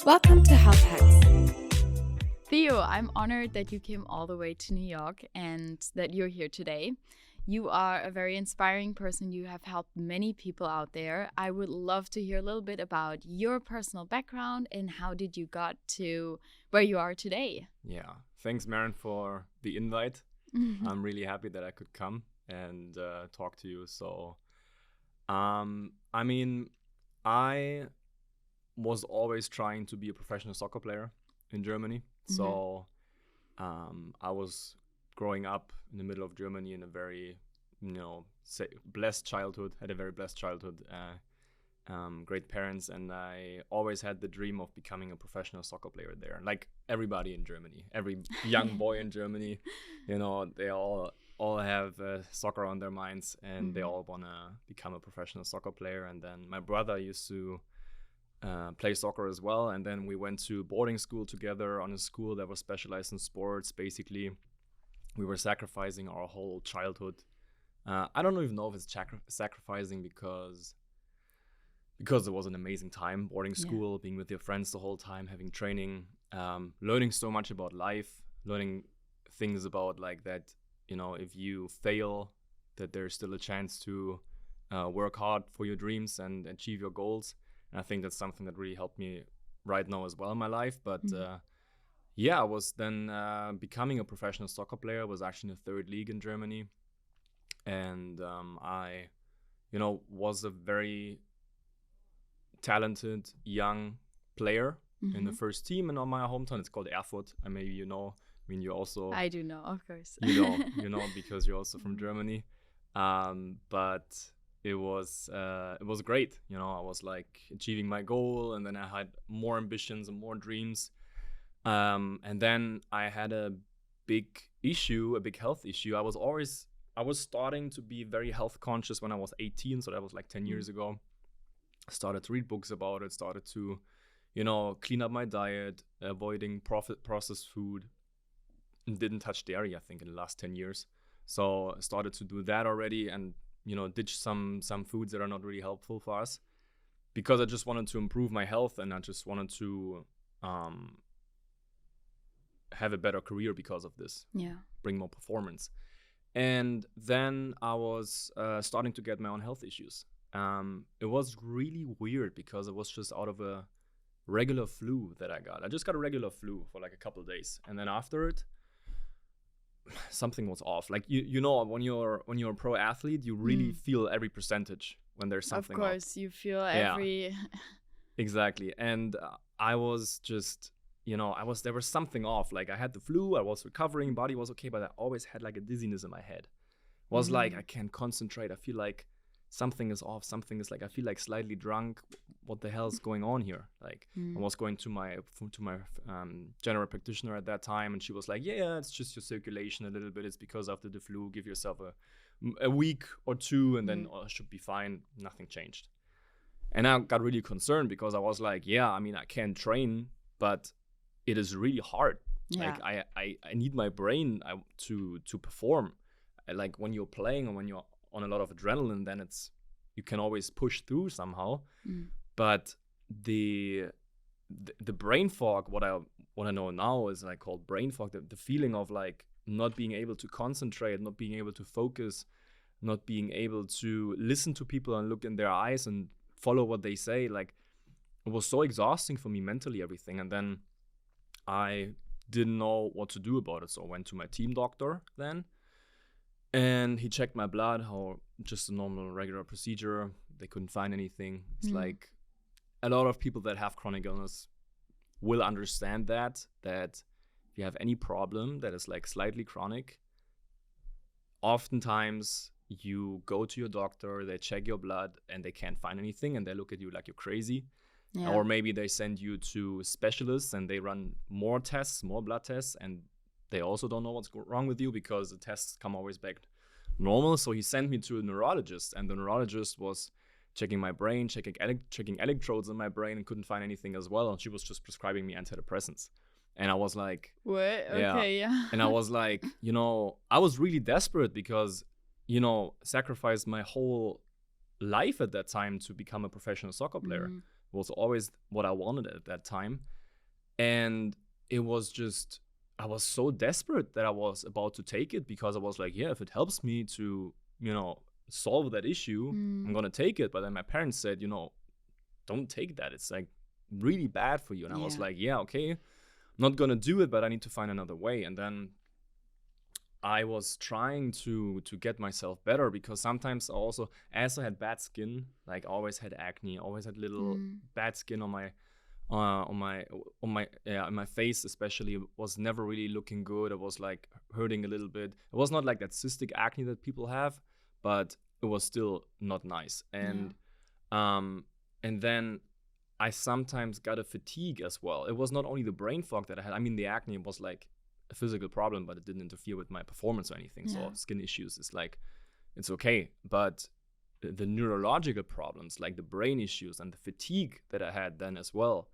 Welcome to Health Hacks. Theo, I'm honored that you came all the way to New York and that you're here today. You are a very inspiring person. You have helped many people out there. I would love to hear a little bit about your personal background and how did you got to where you are today? Yeah, thanks, Maren, for the invite. I'm really happy that I could come and talk to you. So, I was always trying to be a professional soccer player in Germany. So I was growing up in the middle of Germany in a very, blessed childhood, had a very blessed childhood, great parents. And I always had the dream of becoming a professional soccer player there. Like everybody in Germany, every young boy in Germany, they all have soccer on their minds and they all want to become a professional soccer player. And then my brother used to play soccer as well, and then we went to boarding school together on a school that was specialized in sports. Basically, we were sacrificing our whole childhood. I don't even know if it's sacrificing because it was an amazing time, boarding school, being with your friends the whole time, having training, learning so much about life, learning things about like that, if you fail, that there's still a chance to work hard for your dreams and achieve your goals. And I think that's something that really helped me right now as well in my life. But I was then becoming a professional soccer player. I was actually in the third league in Germany. And I, was a very talented young player in the first team in my hometown. It's called Erfurt. Maybe you know. I mean, you also... I do know, of course. you know, because you're also from Germany. But... It was great. I was like achieving my goal, and then I had more ambitions and more dreams. And then I had a big health issue. I was starting to be very health conscious when I was 18. So that was like 10 years ago. I started to read books about it, started to, clean up my diet, avoiding processed food, and didn't touch dairy, I think, in the last 10 years. So I started to do that already and ditch some foods that are not really helpful for us, because I just wanted to improve my health and I just wanted to have a better career because of this. Yeah. Bring more performance. And then I was starting to get my own health issues. It was really weird because it was just out of a regular flu that I got. I just got a regular flu for like a couple of days. And then after it, something was off. Like when you're a pro athlete, you really feel every percentage when there's something off. Of course, you feel every... Exactly. And I was just, there was something off. Like I had the flu, I was recovering, body was okay, but I always had like a dizziness in my head. It was like, I can't concentrate. I feel like something is off. Something is like, I feel like slightly drunk. What the hell is going on here? Like I was going to my general practitioner at that time, and she was like, yeah, it's just your circulation a little bit. It's because after the flu, give yourself a week or two, and then it should be fine. Nothing changed. And I got really concerned because I was like, I can train, but it is really hard. Yeah. Like I need my brain to perform. Like when you're playing or when you're on a lot of adrenaline, then you can always push through somehow. But the brain fog, what I know now is like called brain fog, the feeling of like not being able to concentrate, not being able to focus, not being able to listen to people and look in their eyes and follow what they say. Like it was so exhausting for me mentally, everything. And then I didn't know what to do about it. So I went to my team doctor then, and he checked my blood, just a normal regular procedure. They couldn't find anything. It's like a lot of people that have chronic illness will understand that if you have any problem that is like slightly chronic, oftentimes you go to your doctor, they check your blood and they can't find anything and they look at you like you're crazy. Yeah. Or maybe they send you to specialists and they run more blood tests, and they also don't know what's wrong with you because the tests come always back normal. So he sent me to a neurologist, and the neurologist was checking my brain, checking electrodes in my brain, and couldn't find anything as well. And she was just prescribing me antidepressants. And I was like, what? Okay, yeah. And I was like, I was really desperate because, sacrificed my whole life at that time to become a professional soccer player. was always what I wanted at that time. And it was just, I was so desperate that I was about to take it, because I was like, yeah, if it helps me to, solve that issue, I'm going to take it. But then my parents said, don't take that. It's like really bad for you. And I was like, yeah, okay, I'm not going to do it, but I need to find another way. And then I was trying to get myself better, because sometimes I also had bad skin. Like, I always had acne, always had little bad skin on my face, especially. It was never really looking good. It was like hurting a little bit. It was not like that cystic acne that people have, but it was still not nice. And and then I sometimes got a fatigue as well. It was not only the brain fog that I had. I mean, the acne was like a physical problem, but it didn't interfere with my performance or anything. So skin issues is like, it's okay. But the neurological problems, like the brain issues and the fatigue that I had then as well,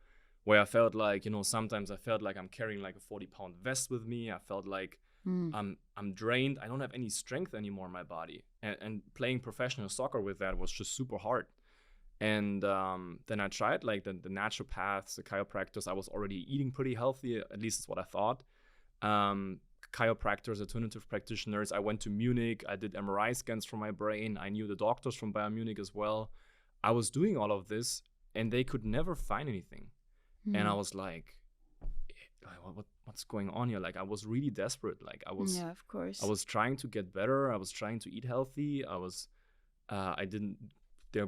where I felt like, sometimes I felt like I'm carrying like a 40-pound vest with me. I felt like I'm drained. I don't have any strength anymore in my body. And playing professional soccer with that was just super hard. And then I tried like the naturopaths, the chiropractors. I was already eating pretty healthy, at least that's what I thought. Chiropractors, alternative practitioners. I went to Munich. I did MRI scans for my brain. I knew the doctors from Bayern Munich as well. I was doing all of this, and they could never find anything. And I was like, what's going on here? Like, I was really desperate. Like, I was, of course. I was trying to get better. I was trying to eat healthy.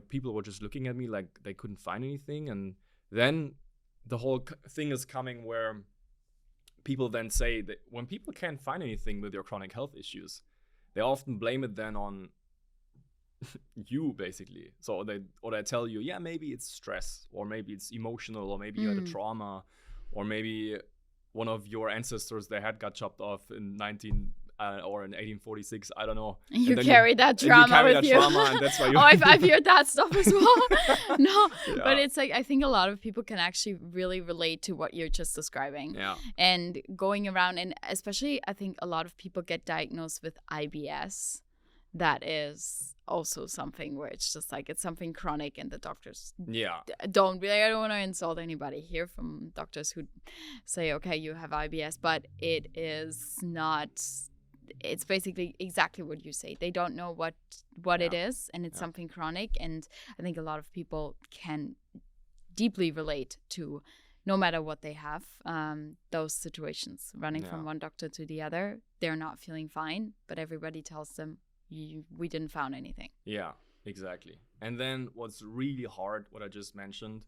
People were just looking at me like they couldn't find anything. And then the whole thing is coming where people then say that when people can't find anything with your chronic health issues, they often blame it then on you, basically. So they tell you, yeah, maybe it's stress, or maybe it's emotional, or maybe you had a trauma, or maybe one of your ancestors, their head got chopped off in 1846, I don't know. You carry that trauma with you. And that's why I've heard that stuff as well. No, but it's like, I think a lot of people can actually really relate to what you're just describing. Yeah. And going around, and especially I think a lot of people get diagnosed with IBS. That is also something where it's just like, it's something chronic, and the doctors I don't want to insult anybody here from doctors who say, okay, you have IBS, but it is not. It's basically exactly what you say. They don't know what it is, and it's something chronic. And I think a lot of people can deeply relate to, no matter what they have, those situations, running from one doctor to the other. They're not feeling fine, but everybody tells them, we didn't find anything. Yeah, exactly. And then what's really hard, what I just mentioned,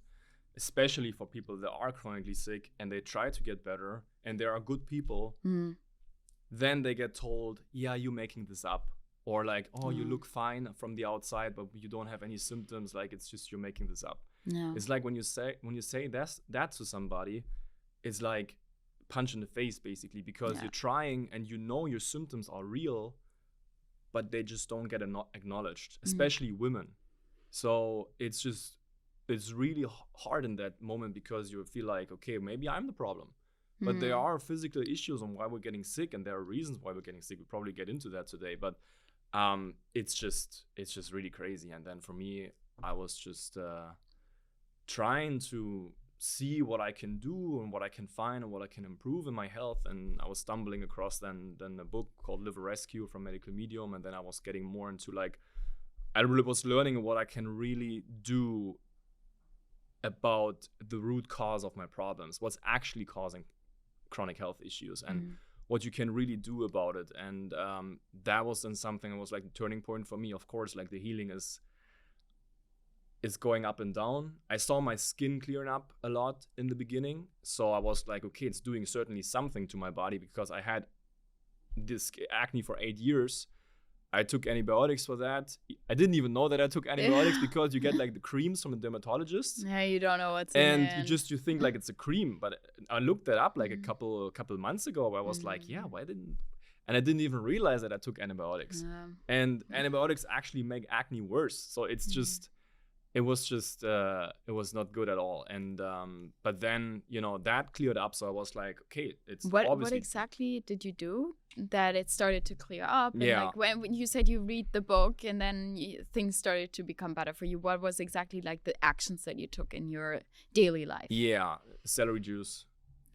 especially for people that are chronically sick and they try to get better, and there are good people, then they get told, yeah, you're making this up. Or like, oh, you look fine from the outside, but you don't have any symptoms. Like, it's just you're making this up. No. It's like when you say that to somebody, it's like punch in the face, basically, because you're trying and your symptoms are real, but they just don't get acknowledged, especially women. So it's really hard in that moment, because you feel like, okay, maybe I'm the problem. But there are physical issues on why we're getting sick, and there are reasons why we're getting sick. We'll probably get into that today, but it's just really crazy. And then for me, I was just trying to see what I can do and what I can find and what I can improve in my health. And I was stumbling across then a book called Liver Rescue from Medical Medium, and then I was getting more into like, I really was learning what I can really do about the root cause of my problems, what's actually causing chronic health issues, and what you can really do about it. And that was then something that was like the turning point for me. Of course, like the healing is going up and down. I saw my skin clearing up a lot in the beginning, so I was like, okay, it's doing certainly something to my body, because I had this acne for 8 years. I took antibiotics for that. I didn't even know that I took antibiotics because you get like the creams from a dermatologist. Yeah, you don't know what's in and it. you think like it's a cream. But I looked that up like a couple months ago, where I was like, yeah, and I didn't even realize that I took antibiotics. And antibiotics actually make acne worse. So it's just, it was just it was not good at all. And but then that cleared up, so I was like, okay, it's What obviously exactly did you do that it started to clear up? And Yeah. like when you said you read the book and then things started to become better for you, what was exactly like the actions that you took in your daily life? Yeah, celery juice.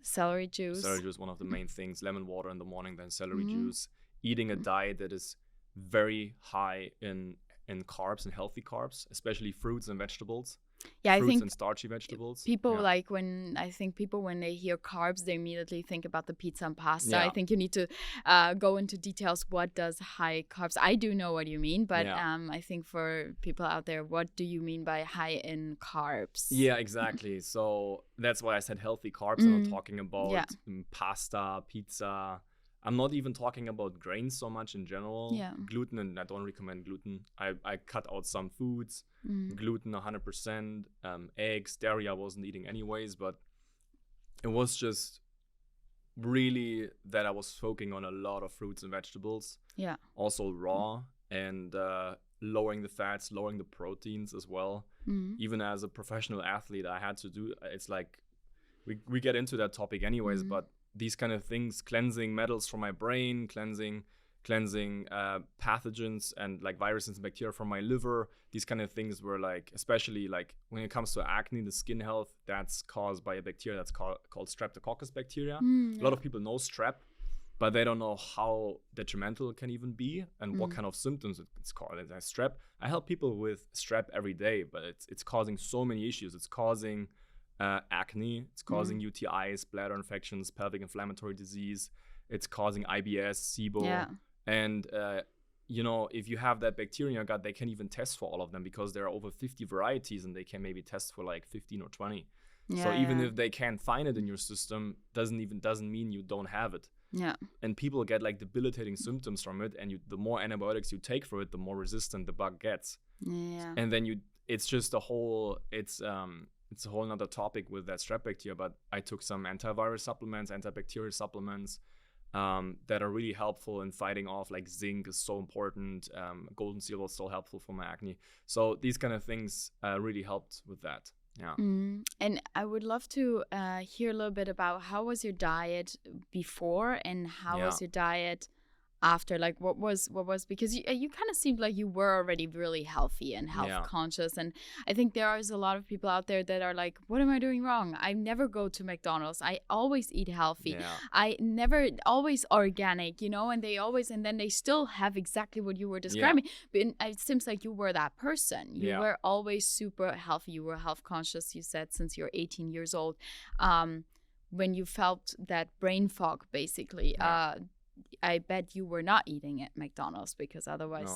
Celery juice. Celery juice, one of the main things. Lemon water in the morning, then celery Mhm. juice. Eating a diet that is very high in carbs and healthy carbs, especially fruits and vegetables. Yeah, I Fruits think and starchy vegetables. people Yeah. like when people when they hear carbs, they immediately think about the pizza and pasta. Yeah. I think you need to go into details. What does high carbs? I do know what you mean, but Yeah. I think for people out there, what do you mean by high in carbs? Yeah, exactly. So that's why I said healthy carbs. I'm not talking about Yeah. pasta, pizza. I'm not even talking about grains so much in general. Yeah. Gluten, and I don't recommend gluten. I cut out some foods. Gluten 100%. Eggs, dairy I wasn't eating anyways, but it was just really that I was focusing on a lot of fruits and vegetables. Yeah. Also raw, and lowering the fats, lowering the proteins as well. Even as a professional athlete, I had to do, it's like, we get into that topic anyways, but these kind of things, cleansing metals from my brain, cleansing pathogens and like viruses and bacteria from my liver, these kind of things were like, especially like when it comes to acne, the skin health, that's caused by a bacteria that's called streptococcus bacteria. A lot of people know strep, but they don't know how detrimental it can even be and what kind of symptoms it's caused. As strep, I help people with strep every day, but it's causing so many issues. It's causing acne, it's causing UTIs, bladder infections, pelvic inflammatory disease, it's causing IBS, SIBO. Yeah. And if you have that bacteria in your gut, they can even test for all of them because there are over 50 varieties, and they can maybe test for like 15 or 20. So even if they can't find it in your system, doesn't mean you don't have it. Yeah. And people get like debilitating symptoms from it, and the more antibiotics you take for it, the more resistant the bug gets. Yeah. And then it's just a whole nother topic with that strep bacteria. But I took some antivirus supplements, antibacterial supplements that are really helpful in fighting off, like zinc is so important. Golden seal was so helpful for my acne. So these kind of things really helped with that. Yeah. And I would love to hear a little bit about how was your diet before and how was your diet after, like what was because you kind of seemed like you were already really healthy and health conscious, and I think there is a lot of people out there that are like, what am I doing wrong? I never go to McDonald's, I always eat healthy, I never, always organic, and then they still have exactly what you were describing. But it seems like you were that person. You were always super healthy, you were health conscious, you said, since you're 18 years old. When you felt that brain fog, basically, I bet you were not eating at McDonald's, because otherwise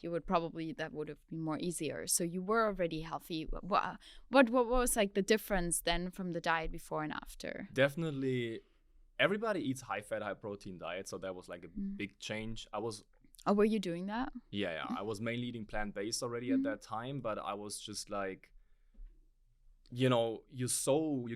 you would probably, that would have been more easier. So you were already healthy. What was like the difference then from the diet before and after? Definitely everybody eats high fat, high protein diet. So that was like a big change. Oh, were you doing that? Yeah. I was mainly eating plant-based already at that time, but I was just like, you're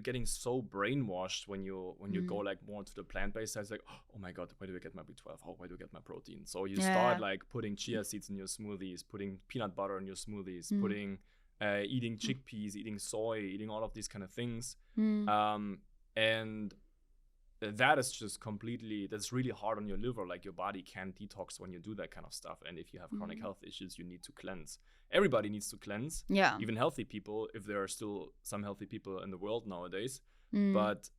getting so brainwashed when you go like more to the plant-based side. It's like, oh my god, where do I get my B12? Oh, where do I get my protein? So you start like putting chia seeds in your smoothies, putting peanut butter in your smoothies, putting eating chickpeas, eating soy, eating all of these kind of things. And that is just that's really hard on your liver. Like your body can't detox when you do that kind of stuff. And if you have chronic health issues, you need to cleanse. Everybody needs to cleanse. Yeah. Even healthy people, if there are still some healthy people in the world nowadays. But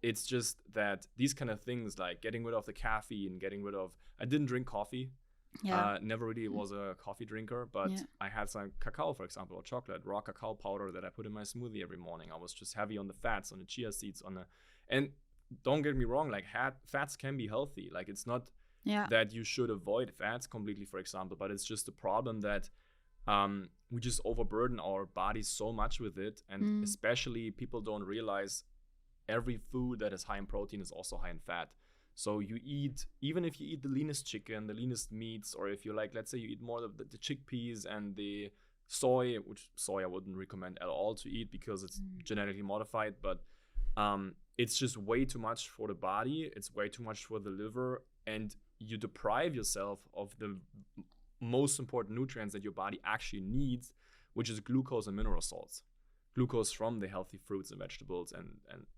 it's just that these kind of things, like getting rid of the caffeine, I didn't drink coffee. Never really was a coffee drinker, but I had some cacao, for example, or chocolate, raw cacao powder that I put in my smoothie every morning. I was just heavy on the fats, on the chia seeds, and don't get me wrong, like fats can be healthy. Like it's not that you should avoid fats completely, for example, but it's just a problem that we just overburden our bodies so much with it. And especially people don't realize every food that is high in protein is also high in fat. So even if you eat the leanest chicken, the leanest meats, or if you like, let's say you eat more of the chickpeas and the soy, which soy I wouldn't recommend at all to eat because it's genetically modified, but it's just way too much for the body. It's way too much for the liver, and you deprive yourself of the most important nutrients that your body actually needs, which is glucose and mineral salts. Glucose from the healthy fruits and vegetables, and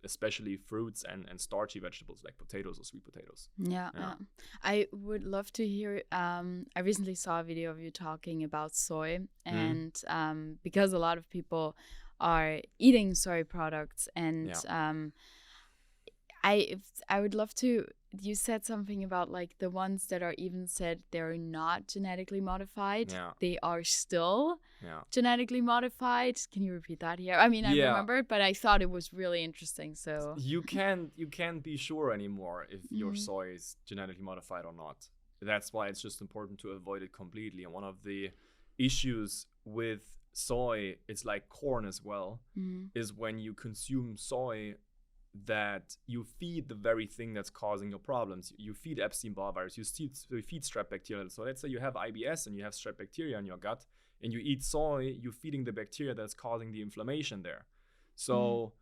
especially fruits and starchy vegetables like potatoes or sweet potatoes. Yeah. I would love to hear. I recently saw a video of you talking about soy, and because a lot of people are eating soy products, and I would love to. You said something about like the ones that are even said they're not genetically modified. Yeah. They are still genetically modified. Can you repeat that here? I mean, I remember it, but I thought it was really interesting. So you can't be sure anymore if your soy is genetically modified or not. That's why it's just important to avoid it completely. And one of the issues with soy, it's like corn as well, is when you consume soy, that you feed the very thing that's causing your problems. You feed Epstein-Barr virus, you feed strep bacteria. So let's say you have IBS and you have strep bacteria in your gut, and you eat soy, you're feeding the bacteria that's causing the inflammation there. So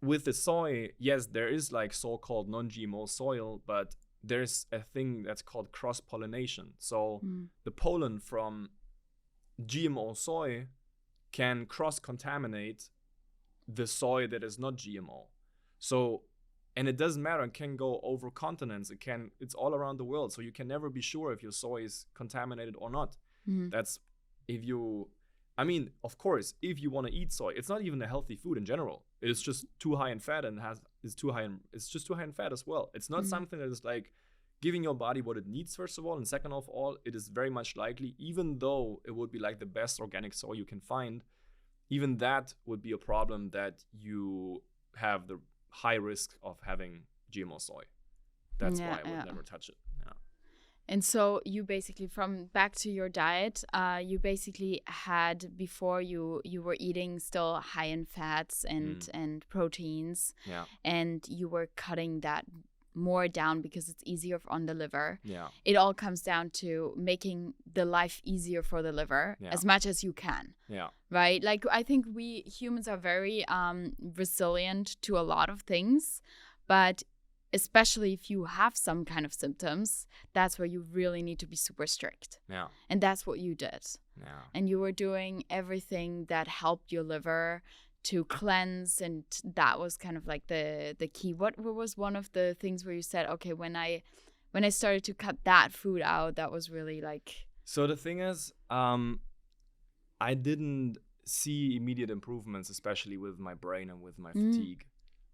with the soy, yes, there is like so-called non-GMO soil, but there's a thing that's called cross-pollination. So the pollen from GMO soy can cross-contaminate the soy that is not GMO. So, and it doesn't matter, it can go over continents, it's all around the world. So you can never be sure if your soy is contaminated or not. That's I mean, of course, if you want to eat soy, it's not even a healthy food in general. It is just too high in fat and it's just too high in fat as well. It's not something that is like giving your body what it needs, first of all, and second of all, it is very much likely, even though it would be like the best organic soy you can find, even that would be a problem that you have the high risk of having GMO soy. That's why I would never touch it. Yeah. And so you basically, from back to your diet, you basically had, before you were eating still high in fats and proteins, and you were cutting that more down because it's easier on the liver. It all comes down to making the life easier for the liver as much as you can. Right? Like, I think we humans are very resilient to a lot of things, but especially if you have some kind of symptoms, that's where you really need to be super strict. And that's what you did. And you were doing everything that helped your liver to cleanse, and that was kind of like the key. What was one of the things where you said, okay, when I started to cut that food out, that was really like... So the thing is, I didn't see immediate improvements, especially with my brain and with my fatigue.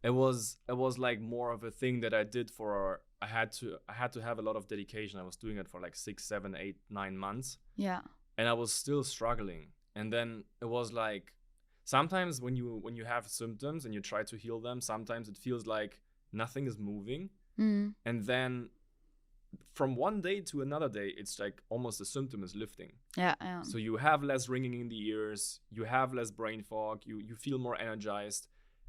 It was like more of a thing that I did I had to have a lot of dedication. I was doing it for like 6, 7, 8, 9 months. And I was still struggling. And then it was like, sometimes when you have symptoms and you try to heal them, sometimes it feels like nothing is moving. And then from one day to another day, it's like almost the symptom is lifting. So you have less ringing in the ears, you have less brain fog, you feel more energized.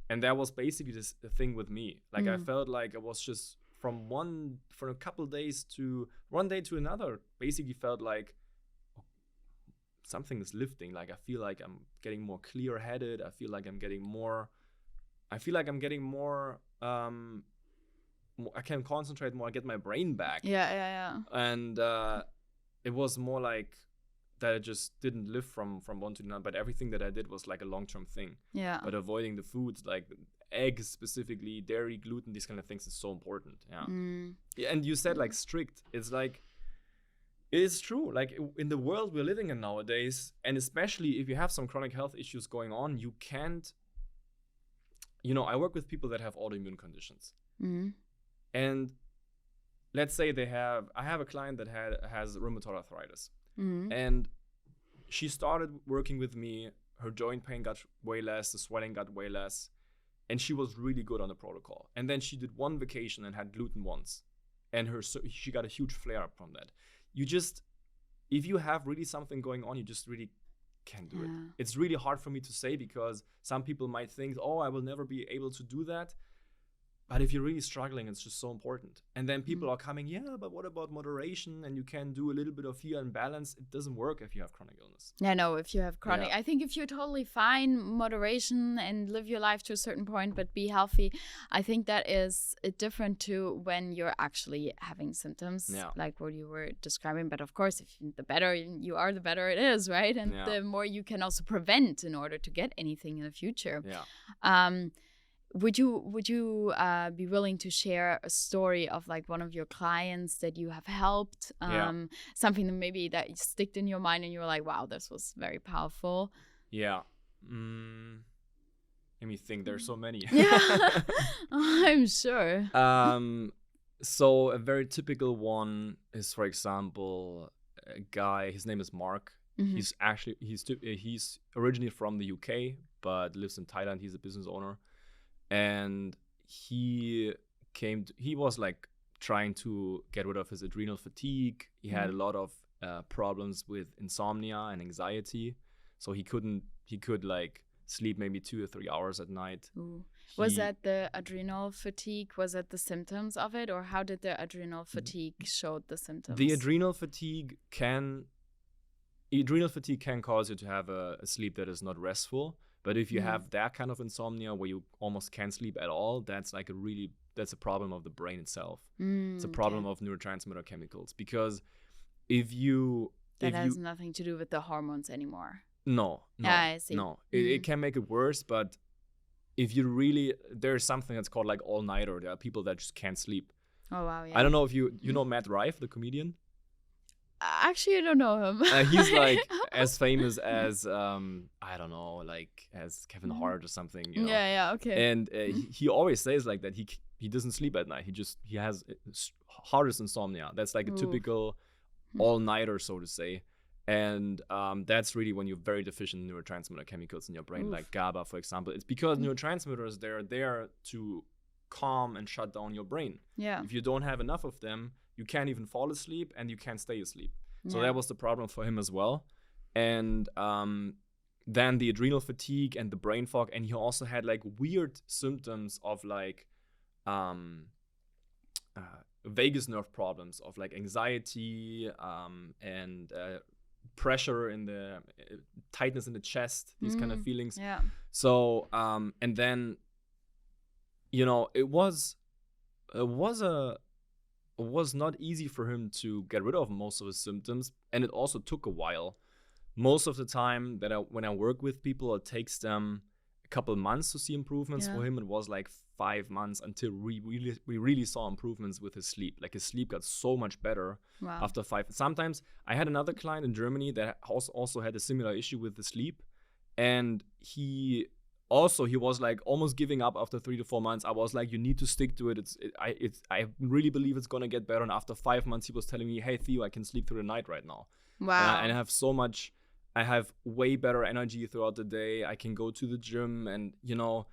And that was basically the thing with me. Like I felt like it was just from a couple of days to one day to another, basically felt like something is lifting. Like I feel like I'm getting more clear-headed. I feel like I'm getting more I can concentrate more. I get my brain back. And it was more like that it just didn't live from one to another. But everything that I did was like a long-term thing. But avoiding the foods like eggs specifically, dairy, gluten, these kind of things is so important. And you said like strict. It's like, it is true. Like in the world we're living in nowadays, and especially if you have some chronic health issues going on, you can't, I work with people that have autoimmune conditions. And let's say I have a client that has rheumatoid arthritis. And she started working with me. Her joint pain got way less, the swelling got way less, and she was really good on the protocol. And then she did one vacation and had gluten once, and she got a huge flare up from that. If you have really something going on, you just really can't do it. It's really hard for me to say, because some people might think, oh, I will never be able to do that. But if you're really struggling, it's just so important. And then people are coming, but what about moderation? And you can do a little bit of fear and balance. It doesn't work if you have chronic illness. Yeah, no, if you have chronic, I think if you're totally fine, moderation and live your life to a certain point, but be healthy, I think that is different to when you're actually having symptoms, like what you were describing. But of course, the better you are, the better it is, right? And the more you can also prevent in order to get anything in the future. Would you be willing to share a story of like one of your clients that you have helped? Something that maybe that sticked in your mind and you were like, wow, this was very powerful. Yeah. Let me think. There's so many. Yeah, I'm sure. So a very typical one is, for example, a guy. His name is Mark. He's originally from the UK, but lives in Thailand. He's a business owner. And he was like trying to get rid of his adrenal fatigue. He had a lot of problems with insomnia and anxiety. So he could like sleep maybe 2 or 3 hours at night. Was that the adrenal fatigue? Was that the symptoms of it? Or how did the adrenal fatigue show the symptoms? The adrenal fatigue can cause you to have a sleep that is not restful. But if you have that kind of insomnia where you almost can't sleep at all, that's a problem of the brain itself. It's a problem of neurotransmitter chemicals, because that has nothing to do with the hormones anymore. No. I see. No, it can make it worse, but if you really, there's something that's called like all-nighter. There are people that just can't sleep. Oh wow, yeah. I don't know if you know Matt Rife, the comedian. Actually, I don't know him. He's like as famous as I don't know, like as Kevin Hart or something. You know? Yeah, okay. And he always says like that he doesn't sleep at night. He has hardest insomnia. That's like a typical all-nighter, so to say. And that's really when you're very deficient in neurotransmitter chemicals in your brain, like GABA, for example. It's because neurotransmitters, they're there to calm and shut down your brain. Yeah. If you don't have enough of them, you can't even fall asleep and you can't stay asleep. So that was the problem for him as well. And then the adrenal fatigue and the brain fog. And he also had like weird symptoms of like vagus nerve problems, of like anxiety and pressure in the tightness in the chest, these kind of feelings. Yeah. So and then, you know, it was not easy for him to get rid of most of his symptoms, and it also took a while. Most of the time when I work with people, it takes them a couple months to see improvements. For him, it was like 5 months until we really saw improvements with his sleep. Like his sleep got so much better after 5. Sometimes I had another client in Germany that also had a similar issue with the sleep, and he was like almost giving up after 3 to 4 months. I was like, you need to stick to it. I really believe it's gonna get better. And after 5 months, he was telling me, hey Theo, I can sleep through the night right now. Wow. And I have way better energy throughout the day. I can go to the gym, and you know,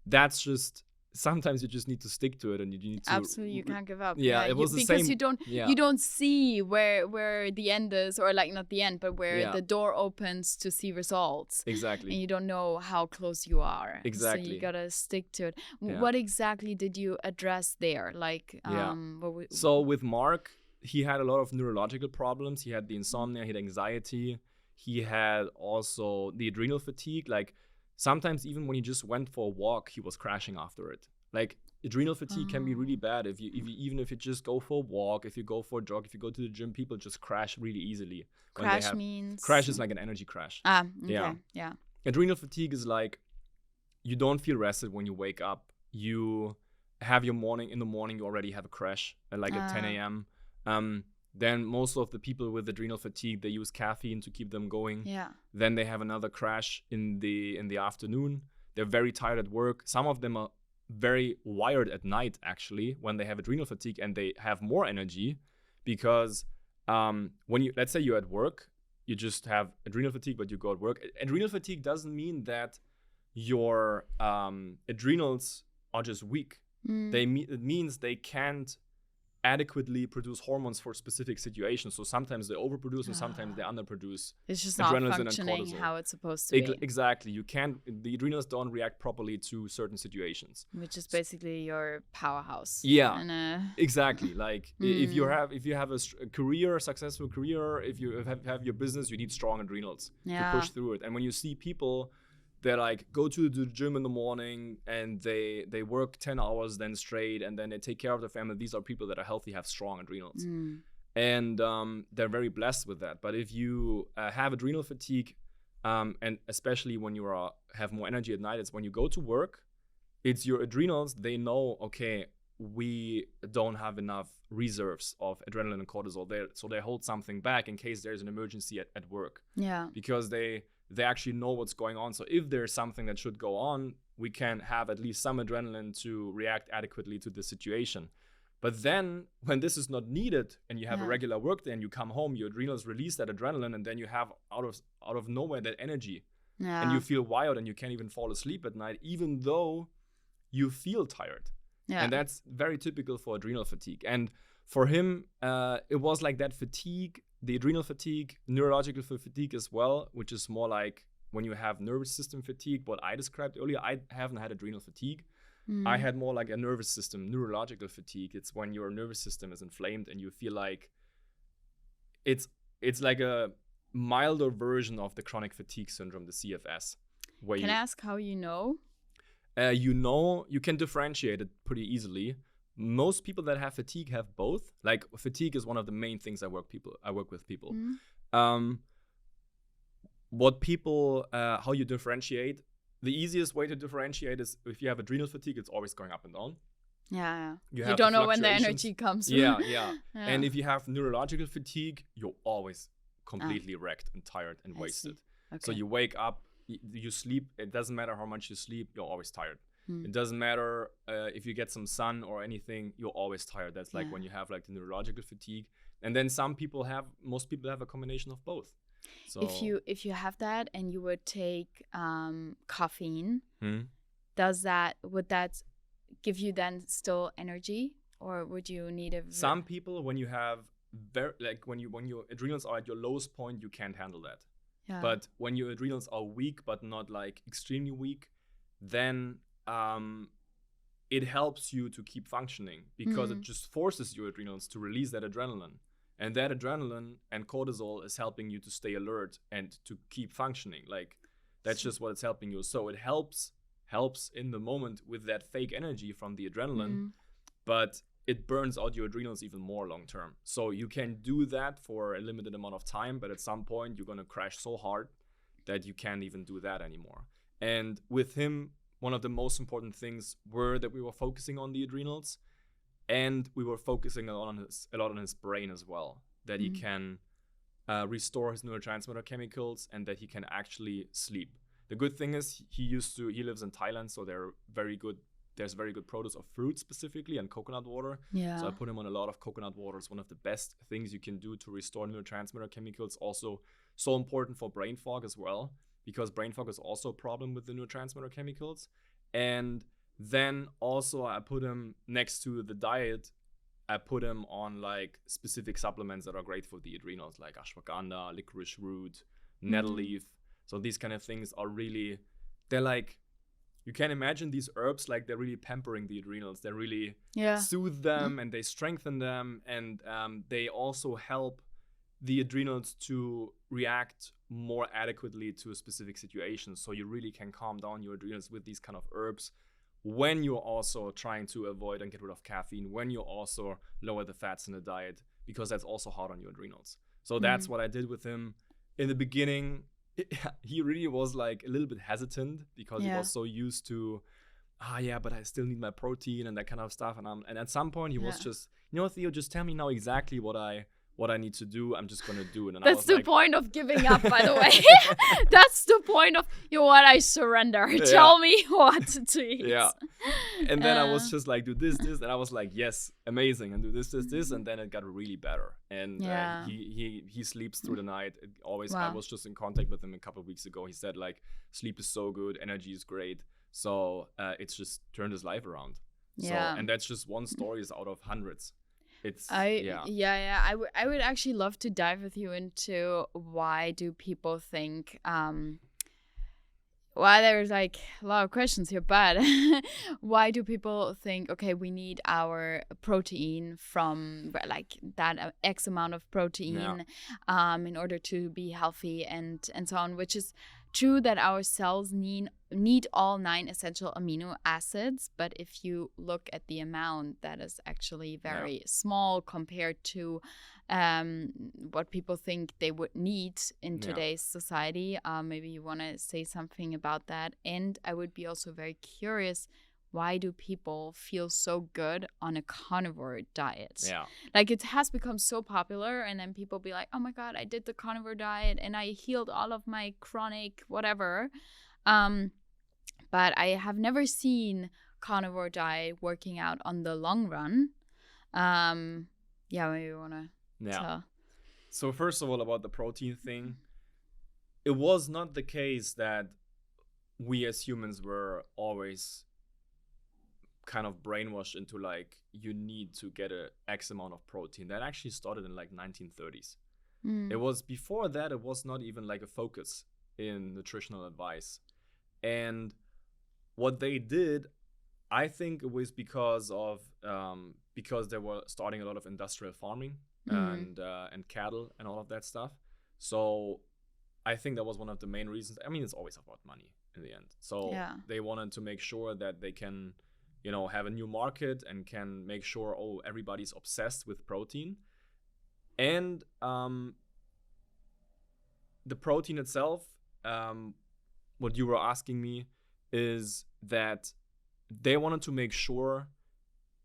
that's just, sometimes you just need to stick to it, and you need to absolutely, you can't give up. Yeah, it was the because same. You don't see where the end is, or like not the end, but where the door opens to see results. Exactly. And you don't know how close you are. Exactly. So you gotta stick to it. What exactly did you address there? Like, so with Mark, he had a lot of neurological problems. He had the insomnia, he had anxiety. He had also the adrenal fatigue. Like sometimes even when he just went for a walk, he was crashing after it. Like adrenal fatigue can be really bad if you just go for a walk, if you go for a jog, if you go to the gym, people just crash really easily. Crash means? Crash is like an energy crash. Okay. Yeah. Adrenal fatigue is like you don't feel rested when you wake up. You have your morning, in the morning you already have a crash at like at 10 a.m. Then most of the people with adrenal fatigue, they use caffeine to keep them going. Yeah. Then they have another crash in the afternoon. They're very tired at work. Some of them are very wired at night, actually, when they have adrenal fatigue, and they have more energy because let's say you're at work, you just have adrenal fatigue, but you go at work. Adrenal fatigue doesn't mean that your adrenals are just weak. It means they can't adequately produce hormones for specific situations. So sometimes they overproduce and sometimes they underproduce. It's just not adrenals and functioning cortisol. how it's supposed to be. Exactly. The adrenals don't react properly to certain situations. Which is basically your powerhouse. Yeah, exactly. Like if you have a successful career, if you have your business, you need strong adrenals to push through it. And when you see people that like go to the gym in the morning and they work 10 hours then straight and then they take care of their family, these are people that are healthy, have strong adrenals. And they're very blessed with that. But if you have adrenal fatigue, and especially when you have more energy at night, it's when you go to work, it's your adrenals, they know, okay, we don't have enough reserves of adrenaline and cortisol there, so they hold something back in case there's an emergency at work. Yeah. Because they actually know what's going on. So if there's something that should go on, we can have at least some adrenaline to react adequately to the situation. But then when this is not needed and you have a regular work day and you come home, your adrenals release that adrenaline and then you have out of nowhere that energy. And you feel wired and you can't even fall asleep at night, even though you feel tired. And that's very typical for adrenal fatigue. And for him, it was like that fatigue, the adrenal fatigue, neurological fatigue as well, which is more like when you have nervous system fatigue, what I described earlier. I haven't had adrenal fatigue. I had more like a nervous system, neurological fatigue. It's when your nervous system is inflamed and you feel like it's like a milder version of the chronic fatigue syndrome, the CFS. Can I ask how you know? You can differentiate it pretty easily. Most people that have fatigue have both. Like fatigue is one of the main things I work with people. How you differentiate, the easiest way to differentiate is if you have adrenal fatigue, it's always going up and down. You don't know when the energy comes. Yeah. And if you have neurological fatigue, you're always completely wrecked and tired and wasted. Okay. So you wake up, you sleep, it doesn't matter how much you sleep, you're always tired. It doesn't matter if you get some sun or anything, you're always tired. That's like when you have like the neurological fatigue. And then most people have a combination of both. So if you have that and you would take caffeine, would that give you then still energy, or would you need some people, when you have when your adrenals are at your lowest point, you can't handle that. But when your adrenals are weak but not like extremely weak, then it helps you to keep functioning because it just forces your adrenals to release that adrenaline. And that adrenaline and cortisol is helping you to stay alert and to keep functioning. Like that's just what it's helping you. So it helps in the moment with that fake energy from the adrenaline, but it burns out your adrenals even more long term. So you can do that for a limited amount of time, but at some point you're going to crash so hard that you can't even do that anymore. And with him, one of the most important things were that we were focusing on the adrenals, and we were focusing a lot on his brain as well, that he can restore his neurotransmitter chemicals and that he can actually sleep. The good thing is he lives in Thailand, so there's very good produce of fruit specifically and coconut water. So I put him on a lot of coconut water. It's one of the best things you can do to restore neurotransmitter chemicals. Also so important for brain fog as well, because brain fog is also a problem with the neurotransmitter chemicals. And then also I put him next to the diet, I put him on like specific supplements that are great for the adrenals, like ashwagandha, licorice root, nettle leaf. So these kind of things are really, they're like, you can imagine these herbs like they're really pampering the adrenals. They really soothe them and they strengthen them, and they also help the adrenals to react more adequately to a specific situation. So you really can calm down your adrenals with these kind of herbs when you're also trying to avoid and get rid of caffeine, when you also lower the fats in the diet, because that's also hard on your adrenals. So that's what I did with him. In the beginning, he really was like a little bit hesitant because he was so used to, but I still need my protein and that kind of stuff. And at some point he was just, Theo, just tell me now exactly what I need to do. I'm just going to do it. And that's the point of giving up, by the way. That's the point of, I surrender. Tell me what to eat. And then I was just like, do this. And I was like, yes, amazing. And do this. And then it got really better. And he sleeps through the night. I was just in contact with him a couple of weeks ago. He said like, sleep is so good. Energy is great. So it's just turned his life around. So, and that's just one story out of hundreds. It's I would actually love to dive with you into why do people think well, there's like a lot of questions here, but why do people think, okay, we need our protein from like that X amount of protein in order to be healthy and so on, which is true that our cells need all 9 essential amino acids, but if you look at the amount, that is actually very small compared to what people think they would need in today's society. Maybe you want to say something about that. And I would be also very curious, why do people feel so good on a carnivore diet? Yeah. Like it has become so popular, and then people be like, oh my God, I did the carnivore diet and I healed all of my chronic whatever. But I have never seen carnivore diet working out on the long run. Maybe you want to tell. So first of all, about the protein thing, it was not the case that we as humans were always kind of brainwashed into like, you need to get a X amount of protein. That actually started in like 1930s. It was before that, it was not even like a focus in nutritional advice. And what they did, I think it was because they were starting a lot of industrial farming and cattle and all of that stuff. So I think that was one of the main reasons. I mean, it's always about money in the end. So they wanted to make sure that they can, have a new market and can make sure, everybody's obsessed with protein. And the protein itself, what you were asking me, is that they wanted to make sure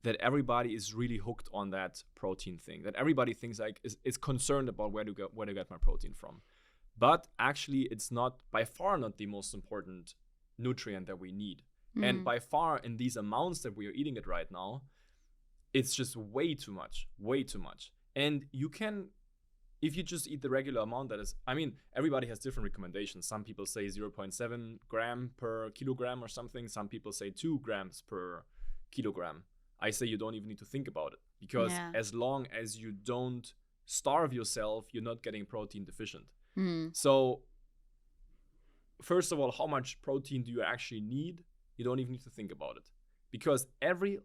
that everybody is really hooked on that protein thing, that everybody thinks like is concerned about where to get my protein from. But actually, it's not, by far not, the most important nutrient that we need. And by far, in these amounts that we are eating it right now, it's just way too much. And you can, if you just eat the regular amount, that is, I mean, everybody has different recommendations. Some people say 0.7 gram per kilogram or something. Some people say 2 grams per kilogram. I say you don't even need to think about it, because as long as you don't starve yourself, you're not getting protein deficient. So first of all, how much protein do you actually need? You don't even need to think about it, because every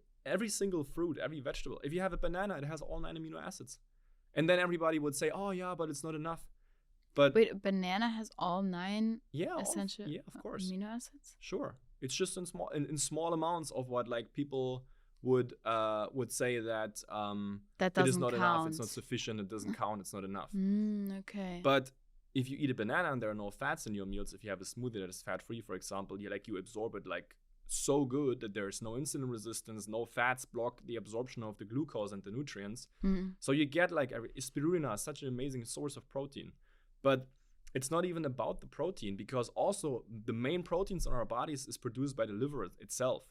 single fruit, every vegetable, if you have a banana, it has all 9 amino acids. And then everybody would say, oh yeah, but it's not enough. But wait, a banana has all 9 essential of course. amino acids? Sure. It's just in small amounts of what like people would say that it is not enough, it's not sufficient, it doesn't count, it's not enough. Okay. But if you eat a banana and there are no fats in your meals, if you have a smoothie that is fat-free, for example, you absorb it like so good that there's no insulin resistance, no fats block the absorption of the glucose and the nutrients. So you get like spirulina is such an amazing source of protein. But it's not even about the protein, because also the main proteins in our bodies is produced by the liver itself.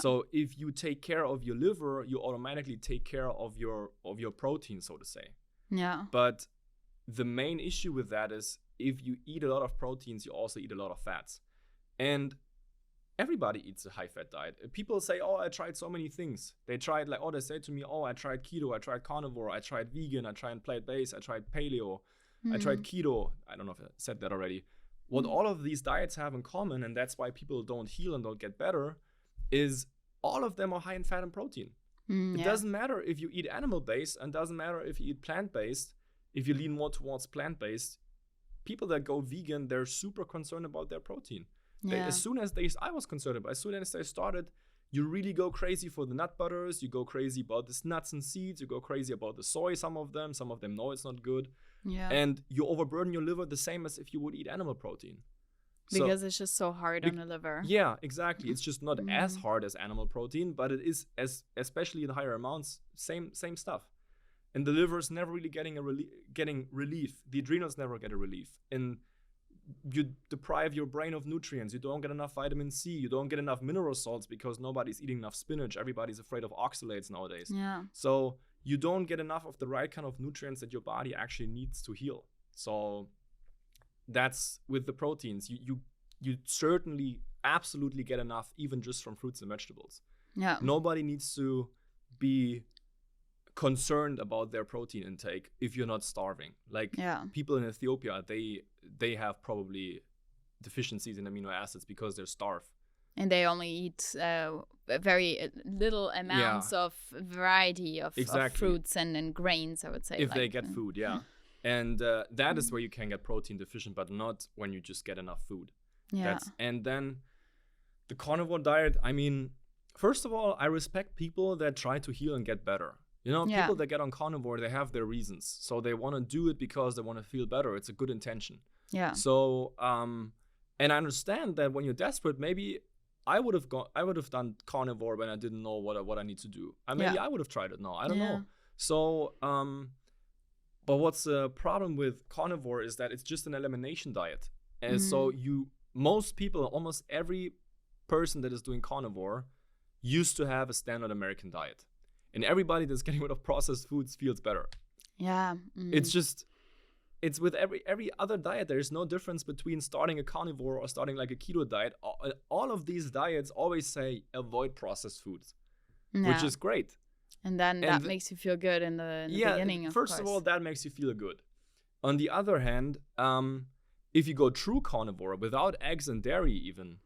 So if you take care of your liver, you automatically take care of your protein, so to say. But the main issue with that is, if you eat a lot of proteins, you also eat a lot of fats. And everybody eats a high-fat diet. People say, I tried so many things. They say to me, I tried keto, I tried carnivore, I tried vegan, I tried plant-based, I tried paleo, I tried keto. I don't know if I said that already. What all of these diets have in common, and that's why people don't heal and don't get better, is all of them are high in fat and protein. It doesn't matter if you eat animal-based, and doesn't matter if you eat plant-based. If you lean more towards plant-based, people that go vegan, they're super concerned about their protein. I was concerned about, as soon as they started, you really go crazy for the nut butters, you go crazy about the nuts and seeds, you go crazy about the soy, some of them know it's not good. And you overburden your liver the same as if you would eat animal protein. Because it's just so hard on the liver. Yeah, exactly. It's just not as hard as animal protein, but it is, especially in higher amounts, same stuff. And the liver is never really getting relief. The adrenals never get a relief. And you deprive your brain of nutrients. You don't get enough vitamin C. You don't get enough mineral salts, because nobody's eating enough spinach. Everybody's afraid of oxalates nowadays. So you don't get enough of the right kind of nutrients that your body actually needs to heal. So that's with the proteins. You certainly absolutely get enough, even just from fruits and vegetables. Nobody needs to be concerned about their protein intake if you're not starving. Like people in Ethiopia, they have probably deficiencies in amino acids because they're starved. And they only eat very little amounts of variety of fruits and grains, I would say. If they get food, And that is where you can get protein deficient, but not when you just get enough food. Yeah. And then the carnivore diet, I mean, first of all, I respect people that try to heal and get better. You know, people that get on carnivore, they have their reasons. So they want to do it because they want to feel better. It's a good intention. Yeah. So, and I understand that when you're desperate, maybe I would have done carnivore when I didn't know what I need to do. Maybe I would have tried it now. I don't know. So, but what's the problem with carnivore is that it's just an elimination diet. And so most people, almost every person that is doing carnivore used to have a standard American diet. And everybody that's getting rid of processed foods feels better. Yeah. It's with every other diet. There's no difference between starting a carnivore or starting like a keto diet. All of these diets always say avoid processed foods, which is great. And then that makes you feel good in the beginning, of course. First of all, that makes you feel good. On the other hand, if you go true carnivore without eggs and dairy even,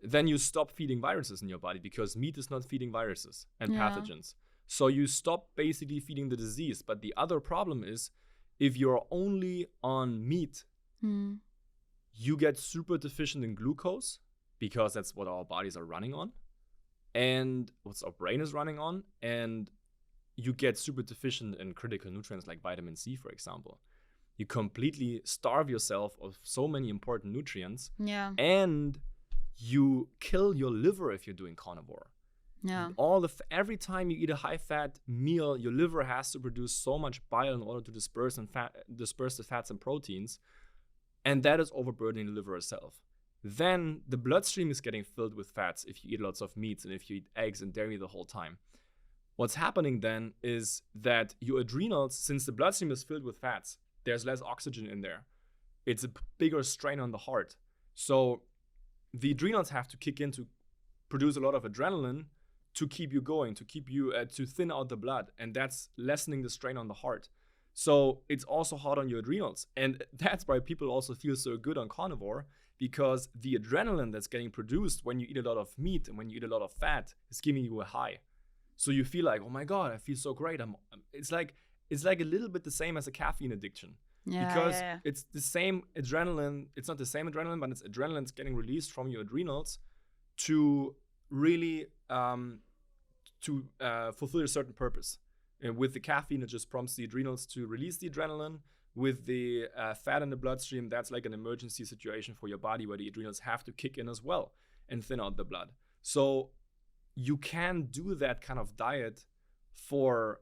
then you stop feeding viruses in your body because meat is not feeding viruses and pathogens. So you stop basically feeding the disease. But the other problem is if you're only on meat, you get super deficient in glucose because that's what our bodies are running on and what our brain is running on. And you get super deficient in critical nutrients like vitamin C, for example. You completely starve yourself of so many important nutrients. Yeah. And you kill your liver if you're doing carnivore. Yeah. Every time you eat a high-fat meal, your liver has to produce so much bile in order to disperse the fats and proteins, and that is overburdening the liver itself. Then the bloodstream is getting filled with fats if you eat lots of meats and if you eat eggs and dairy the whole time. What's happening then is that your adrenals, since the bloodstream is filled with fats, there's less oxygen in there. It's a bigger strain on the heart. So the adrenals have to kick in to produce a lot of adrenaline to keep you going, to keep you to thin out the blood, and that's lessening the strain on the heart. So it's also hard on your adrenals, and that's why people also feel so good on carnivore, because the adrenaline that's getting produced when you eat a lot of meat and when you eat a lot of fat is giving you a high. So you feel like, oh my god, I feel so great. It's like a little bit the same as a caffeine addiction. Because it's the same adrenaline. It's not the same adrenaline, but it's adrenaline that's getting released from your adrenals to really fulfill a certain purpose. And with the caffeine, it just prompts the adrenals to release the adrenaline. With the fat in the bloodstream, that's like an emergency situation for your body where the adrenals have to kick in as well and thin out the blood. So you can do that kind of diet for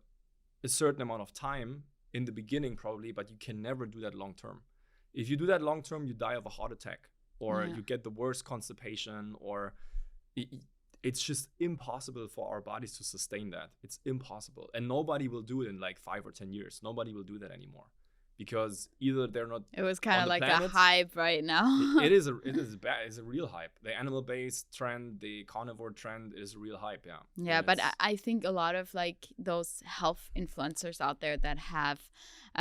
a certain amount of time in the beginning probably, but you can never do that long term. If you do that long term, you die of a heart attack, or you get the worst constipation, or it's just impossible for our bodies to sustain that. It's impossible. And nobody will do it in like 5 or 10 years. Nobody will do that anymore. Because either they're not. It was kind of like a hype right now. It is bad. It's a real hype. The animal-based trend, the carnivore trend is a real hype. Yeah. Yeah, but I think a lot of like those health influencers out there that have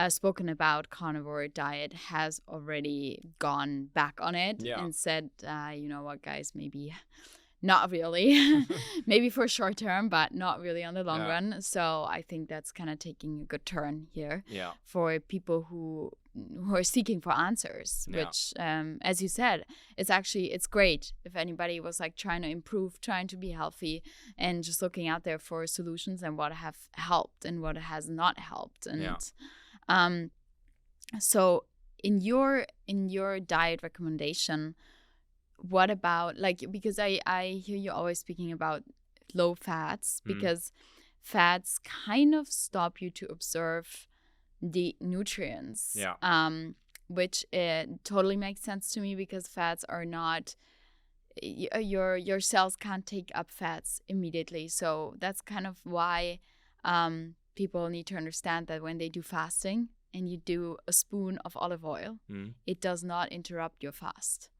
spoken about carnivore diet has already gone back on it and said, you know what, guys, maybe. Not really. Maybe for short term, but not really on the long run. So I think that's kind of taking a good turn here for people who are seeking for answers, which, as you said, it's great if anybody was like trying to improve, trying to be healthy, and just looking out there for solutions and what have helped and what has not helped. And so in your diet recommendation, what about, like, because I hear you always speaking about low fats, because fats kind of stop you to observe the nutrients, which it totally makes sense to me, because fats are not, your cells can't take up fats immediately. So that's kind of why people need to understand that when they do fasting and you do a spoon of olive oil, it does not interrupt your fast.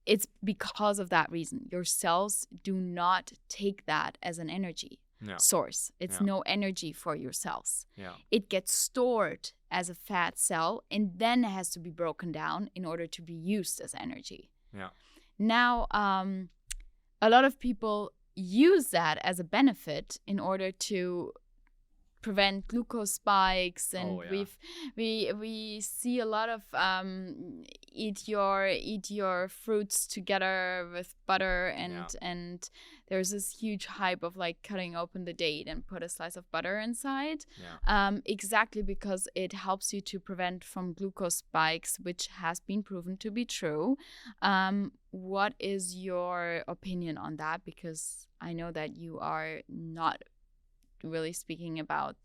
It's because of that reason. Your cells do not take that as an energy. source. It's no energy for your cells. Yeah. It gets stored as a fat cell and then has to be broken down in order to be used as energy. Yeah. Now, a lot of people use that as a benefit in order to prevent glucose spikes, and we see a lot of eat your fruits together with butter, and there's this huge hype of like cutting open the date and put a slice of butter inside, exactly because it helps you to prevent from glucose spikes, which has been proven to be true. What is your opinion on that? Because I know that you are not really speaking about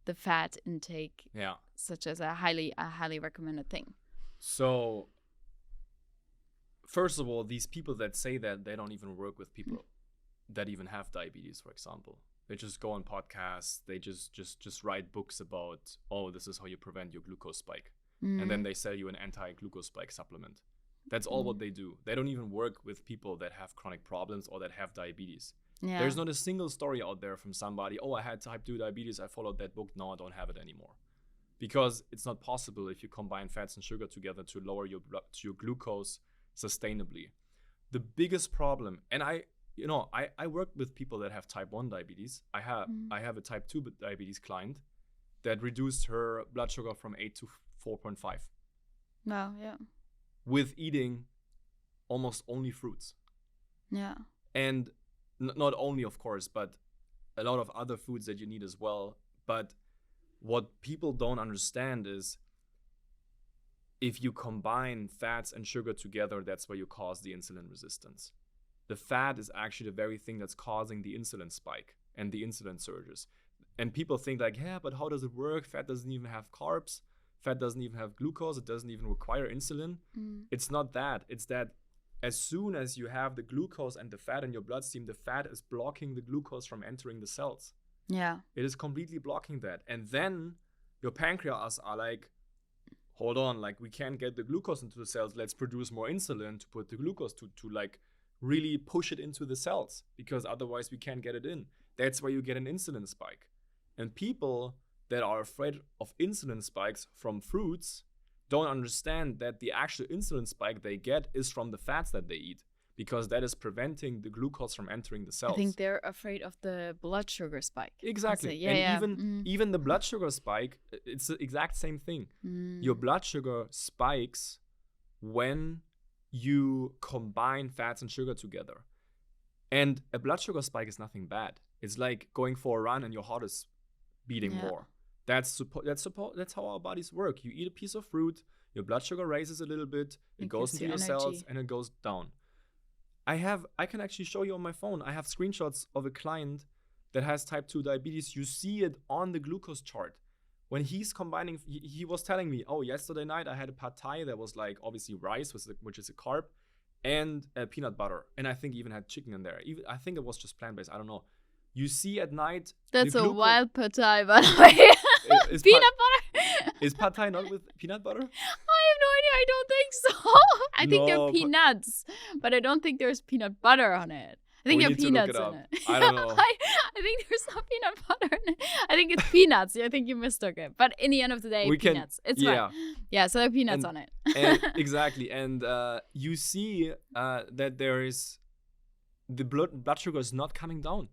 the fat intake, such as a highly recommended thing. So, first of all, these people that say that, they don't even work with people that even have diabetes, for example. They just go on podcasts. They just write books about, oh, this is how you prevent your glucose spike, and then they sell you an anti-glucose spike supplement. That's all what they do. They don't even work with people that have chronic problems or that have diabetes. Yeah. There's not a single story out there from somebody, oh, I had type 2 diabetes, I followed that book, now I don't have it anymore. Because it's not possible if you combine fats and sugar together to lower your glucose sustainably. The biggest problem, and I work with people that have type 1 diabetes. I have a type 2 diabetes client that reduced her blood sugar from 8 to 4.5. Wow, yeah. With eating almost only fruits. Yeah. And not only, of course, but a lot of other foods that you need as well. But what people don't understand is if you combine fats and sugar together, that's where you cause the insulin resistance. The fat is actually the very thing that's causing the insulin spike and the insulin surges. And people think like, yeah, but how does it work? Fat doesn't even have carbs. Fat doesn't even have glucose. It doesn't even require insulin. It's not that. It's that as soon as you have the glucose and the fat in your bloodstream, the fat is blocking the glucose from entering the cells. Yeah. It is completely blocking that. And then your pancreas are like, hold on, like we can't get the glucose into the cells. Let's produce more insulin to put the glucose to like really push it into the cells, because otherwise we can't get it in. That's why you get an insulin spike. And people that are afraid of insulin spikes from fruits don't understand that the actual insulin spike they get is from the fats that they eat, because that is preventing the glucose from entering the cells. I think they're afraid of the blood sugar spike. Exactly. Even the blood sugar spike, it's the exact same thing. Your blood sugar spikes when you combine fats and sugar together. And a blood sugar spike is nothing bad. It's like going for a run and your heart is beating more. That's how our bodies work. You eat a piece of fruit, your blood sugar raises a little bit, it goes into your cells, and it goes down. I can actually show you on my phone. I have screenshots of a client that has type 2 diabetes. You see it on the glucose chart. When he's combining, he was telling me, oh, yesterday night I had a pad thai that was like obviously rice, which is a carb, and peanut butter. And I think even had chicken in there. I think it was just plant-based. I don't know. You see at night. That's a wild pad thai, by the way. Peanut butter? Is pad thai not with peanut butter? I have no idea. I don't think so. I think they're peanuts, but I don't think there's peanut butter on it. I think there are peanuts in it. I don't know. I think there's no peanut butter in it. I think it's peanuts. I think you mistook it. But in the end of the day, peanuts. It's fine. Yeah, so there are peanuts on it. Exactly. And you see that there is the blood sugar is not coming down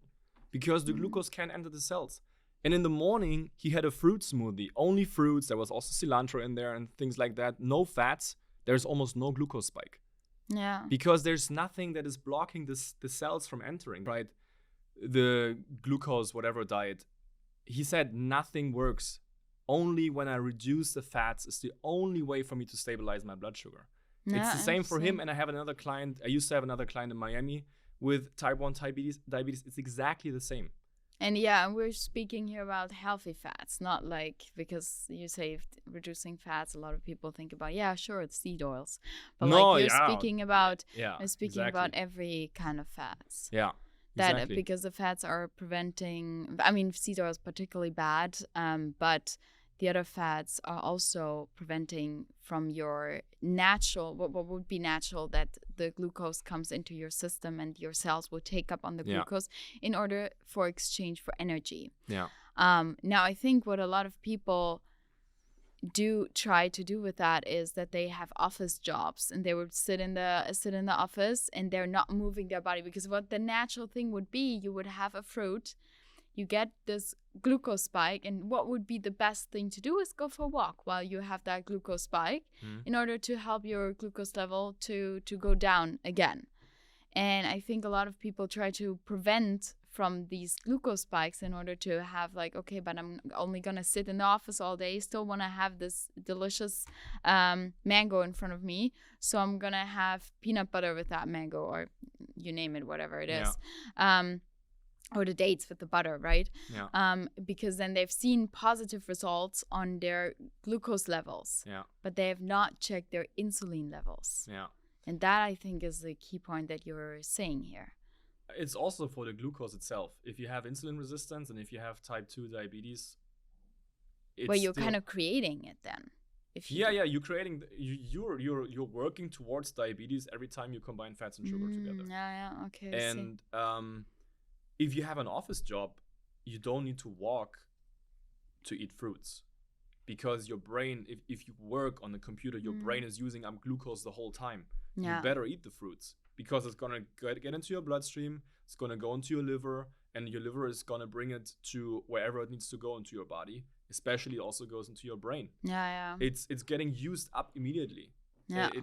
because the glucose can't enter the cells. And in the morning, he had a fruit smoothie. Only fruits. There was also cilantro in there and things like that. No fats. There's almost no glucose spike. Yeah. Because there's nothing that is blocking the cells from entering, right? The glucose, whatever diet. He said nothing works. Only when I reduce the fats is the only way for me to stabilize my blood sugar. Yeah, it's the same for him. And I used to have another client in Miami with type 1 diabetes. It's exactly the same. And yeah, we're speaking here about healthy fats, not like, because you say reducing fats, a lot of people think about, yeah, sure, it's seed oils. But you're speaking about about every kind of fats. Yeah. That because the fats are preventing, I mean, seed oil is particularly bad, but the other fats are also preventing from your natural, what would be natural, that the glucose comes into your system and your cells will take up on the glucose in order for exchange for energy. Yeah. Now, I think what a lot of people try to do with that is that they have office jobs and they would sit in the office and they're not moving their body, because what the natural thing would be, you would have a fruit, you get this glucose spike, and what would be the best thing to do is go for a walk while you have that glucose spike in order to help your glucose level to go down again. And I think a lot of people try to prevent from these glucose spikes in order to have like, okay, but I'm only gonna sit in the office all day, still want to have this delicious mango in front of me, so I'm gonna have peanut butter with that mango, or you name it, whatever it is. Or the dates with the butter, right? Because then they've seen positive results on their glucose levels, but they have not checked their insulin levels. And that, I think, is the key point that you're saying here. It's also for the glucose itself. If you have insulin resistance and if you have type 2 diabetes, well, you're kind of creating it then. If you you're creating. You're working towards diabetes every time you combine fats and sugar together. Okay. And if you have an office job, you don't need to walk to eat fruits, because your brain, if you work on the computer, your brain is using up glucose the whole time. You better eat the fruits, because it's gonna get into your bloodstream, it's gonna go into your liver, and your liver is gonna bring it to wherever it needs to go into your body. Especially, it also goes into your brain. It's getting used up immediately. And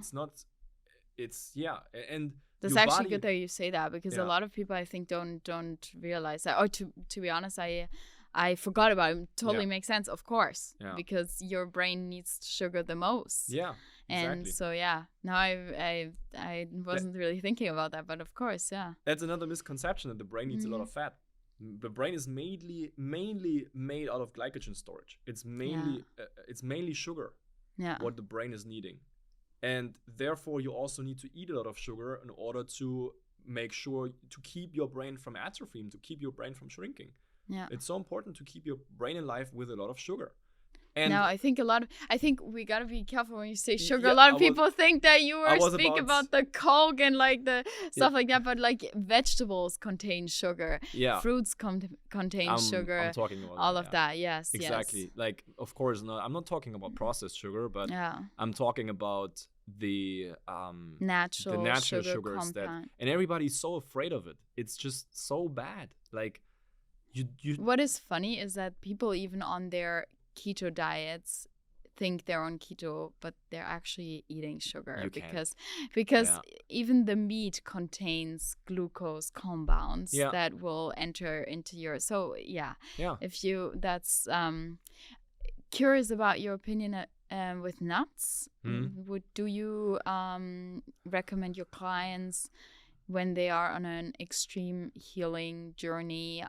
that's actually good that you say that, because a lot of people, I think, don't realize that. Or to be honest, I forgot about it. Totally makes sense, of course, because your brain needs sugar the most. And so now I wasn't really thinking about that, but of course, that's another misconception, that the brain needs a lot of fat. The brain is mainly made out of glycogen storage. It's mainly sugar. What the brain is needing. And therefore, you also need to eat a lot of sugar in order to make sure to keep your brain from atrophying, to keep your brain from shrinking. It's so important to keep your brain alive with a lot of sugar. And now, I think we gotta be careful when you say sugar. A lot of people think that you were speaking about the Coke and like the stuff like that, but like vegetables contain sugar. Fruits contain sugar. I'm talking about all of that. Yes, exactly. Like, of course, no, I'm not talking about processed sugar, but I'm talking about the natural sugars compound. That, and everybody's so afraid of it. It's just so bad. Like, you. What is funny is that people, even on their keto diets, think they're on keto, but they're actually eating sugar, because even the meat contains glucose compounds that will enter into your if you that's curious about your opinion with nuts. Do you recommend your clients, when they are on an extreme healing journey,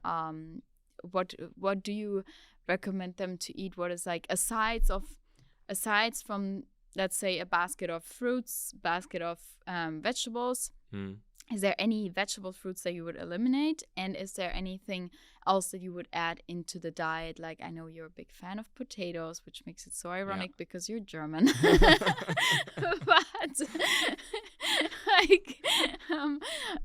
what do you recommend them to eat? What is like, aside from, let's say, a basket of fruits, basket of vegetables, is there any vegetable fruits that you would eliminate? And is there anything else that you would add into the diet? Like, I know you're a big fan of potatoes, which makes it so ironic because you're German. But like,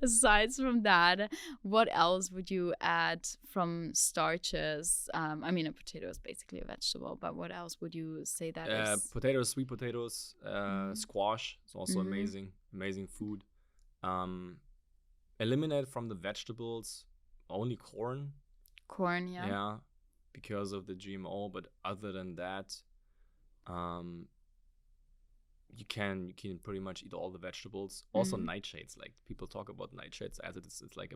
aside from that, what else would you add from starches? I mean, a potato is basically a vegetable, but what else would you say that is? Potatoes, sweet potatoes, squash is also amazing food. Eliminate from the vegetables only corn, because of the GMO, but other than that, you can pretty much eat all the vegetables. Also nightshades, like people talk about nightshades as it's like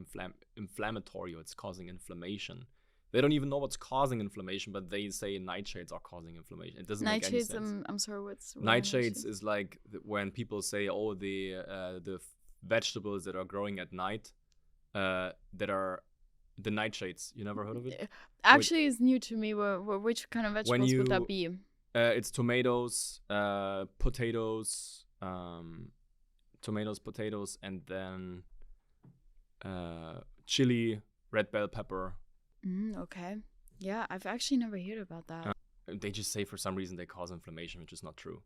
inflammatory, or it's causing inflammation. They don't even know what's causing inflammation, but they say nightshades are causing inflation. It doesn't make any sense. I'm sorry, what nightshades is like when people say, oh, the vegetables that are growing at night, that are the nightshades. You never heard of it? Actually, it's new to me. Which kind of vegetables would that be? It's tomatoes, potatoes, and then chili, red bell pepper. Okay. Yeah, I've actually never heard about that. they just say for some reason they cause inflammation, which is not true.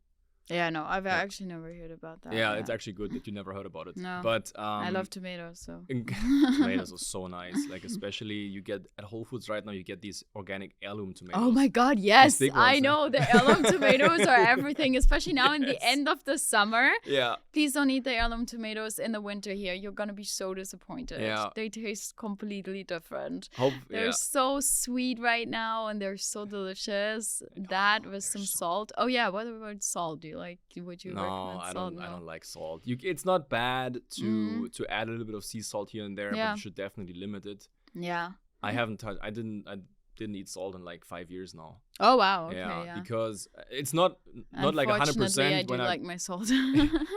Yeah, no, I've actually never heard about that. Yeah, it's actually good that you never heard about it. No, but I love tomatoes, so. Tomatoes are so nice. Like, especially you get at Whole Foods right now, you get these organic heirloom tomatoes. Oh my God, yes, big I ones, know. The heirloom tomatoes are everything, especially now in the end of the summer. Yeah. Please don't eat the heirloom tomatoes in the winter here. You're going to be so disappointed. Yeah. They taste completely different. They're They're so sweet right now, and they're so delicious. That with some salt. Oh yeah, what about salt? Would you recommend I salt? don't. I don't like salt. It's not bad to add a little bit of sea salt here and there, but you should definitely limit it. Yeah. I haven't touched. I didn't eat salt in like 5 years now. Oh wow. Okay. Yeah. Because it's not like 100%. I do like my salt.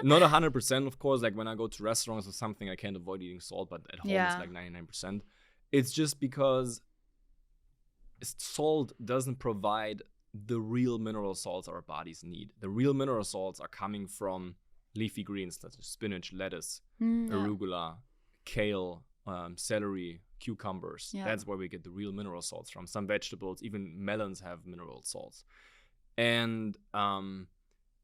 Not 100%, of course. Like when I go to restaurants or something, I can't avoid eating salt. But at home, it's like 99%. It's just because salt doesn't provide the real mineral salts our bodies need. The real mineral salts are coming from leafy greens such as spinach, lettuce, arugula, kale, celery, cucumbers. Yeah. That's where we get the real mineral salts from. Some vegetables, even melons, have mineral salts. And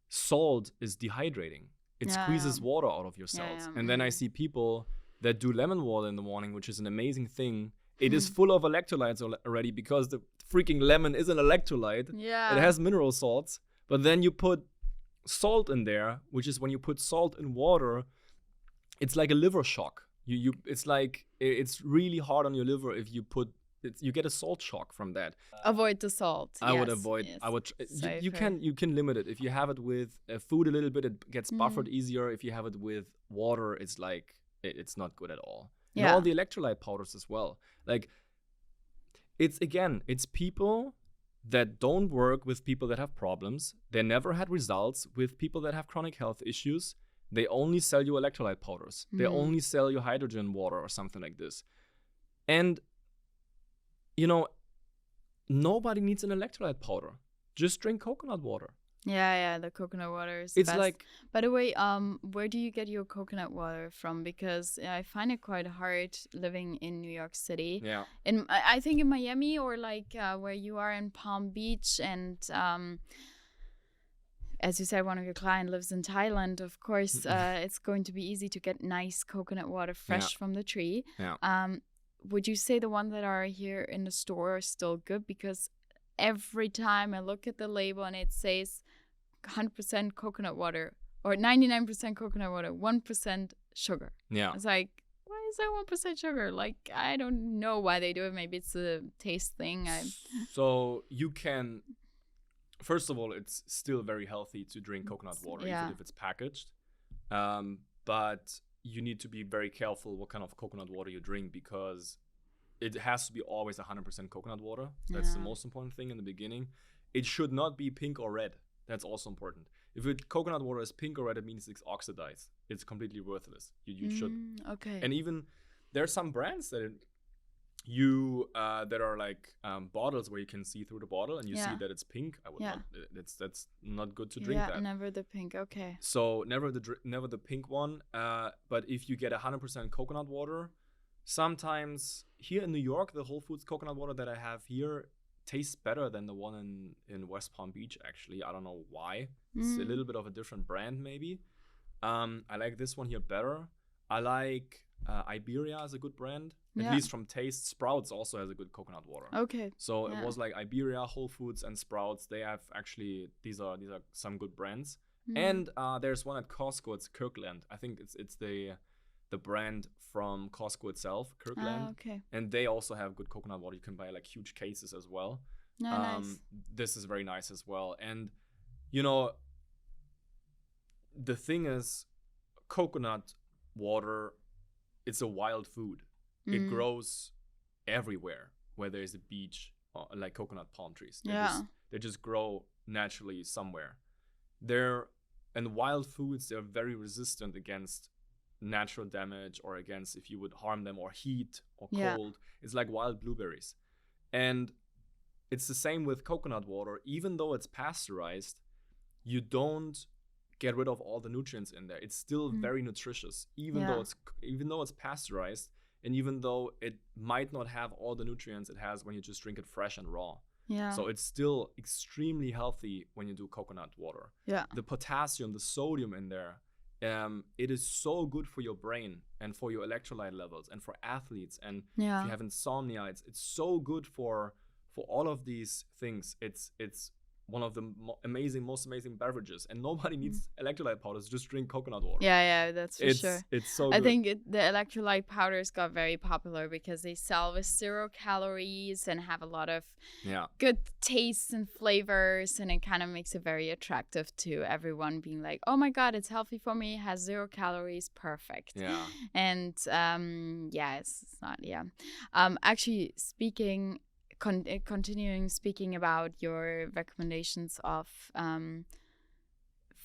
salt is dehydrating. It squeezes water out of your cells. And then I see people that do lemon water in the morning, which is an amazing thing. It is full of electrolytes already because the freaking lemon is an electrolyte. Yeah. It has mineral salts. But then you put salt in there, which is when you put salt in water, it's like a liver shock. It's like it's really hard on your liver if you put it, you get a salt shock from that. Avoid the salt. I would avoid. Yes. I would. You can limit it if you have it with food a little bit. It gets buffered easier. If you have it with water, it's like it's not good at all. And all the electrolyte powders as well. Like it's people that don't work with people that have problems. They never had results with people that have chronic health issues. They only sell you electrolyte powders. They only sell you hydrogen water or something like this. And, nobody needs an electrolyte powder. Just drink coconut water. Yeah, the coconut water is it's best. Like, by the way, where do you get your coconut water from? Because I find it quite hard living in New York City. Yeah. And I think in Miami or like where you are in Palm Beach and as you said, one of your clients lives in Thailand. Of course, it's going to be easy to get nice coconut water fresh from the tree. Yeah. Would you say the ones that are here in the store are still good? Because every time I look at the label and it says 100% coconut water or 99% coconut water, 1% sugar. Yeah. It's like, why is that 1% sugar? Like, I don't know why they do it. Maybe it's a taste thing. So you can, first of all, it's still very healthy to drink coconut water, even if it's packaged. But you need to be very careful what kind of coconut water you drink because it has to be always 100% coconut water. That's the most important thing in the beginning. It should not be pink or red. That's also important. If coconut water is pink or red, it means it's oxidized. It's completely worthless. You should. Okay. And even there are some brands that that are like bottles where you can see through the bottle and you see that it's pink. I would not. That's not good to drink. Yeah, never the pink. Okay. So never the pink one. But if you get 100% coconut water, sometimes here in New York, the Whole Foods coconut water that I have here tastes better than the one in West Palm Beach. Actually, I don't know why. It's a little bit of a different brand, maybe. I like this one here better. I like Iberia as a good brand. At least from taste. Sprouts also has a good coconut water. Okay. So it was like Iberia, Whole Foods, and Sprouts. They have actually these are some good brands. And there's one at Costco. It's Kirkland. I think it's the brand from Costco itself, Kirkland. Okay. And they also have good coconut water. You can buy like huge cases as well. Nice. This is very nice as well. And the thing is, coconut water, it's a wild food. It grows everywhere where there's a beach, like coconut palm trees. They just grow naturally somewhere. And wild foods, they're very resistant against natural damage or against if you would harm them or heat or cold. It's like wild blueberries. And it's the same with coconut water. Even though it's pasteurized, you don't get rid of all the nutrients in there. It's still very nutritious, even though it's pasteurized. And even though it might not have all the nutrients it has when you just drink it fresh and raw. Yeah. So it's still extremely healthy when you do coconut water. Yeah. The potassium, the sodium in there, it is so good for your brain and for your electrolyte levels and for athletes. And if you have insomnia, it's so good for all of these things. It's one of the most amazing beverages, and nobody needs electrolyte powders. Just drink coconut water. Yeah, that's for sure. It's so I good. think the electrolyte powders got very popular because they sell with 0 calories and have a lot of good tastes and flavors, and it kind of makes it very attractive to everyone, being like, oh my god, it's healthy for me, it has 0 calories, perfect. Yeah. And it's not. Actually, continuing speaking about your recommendations of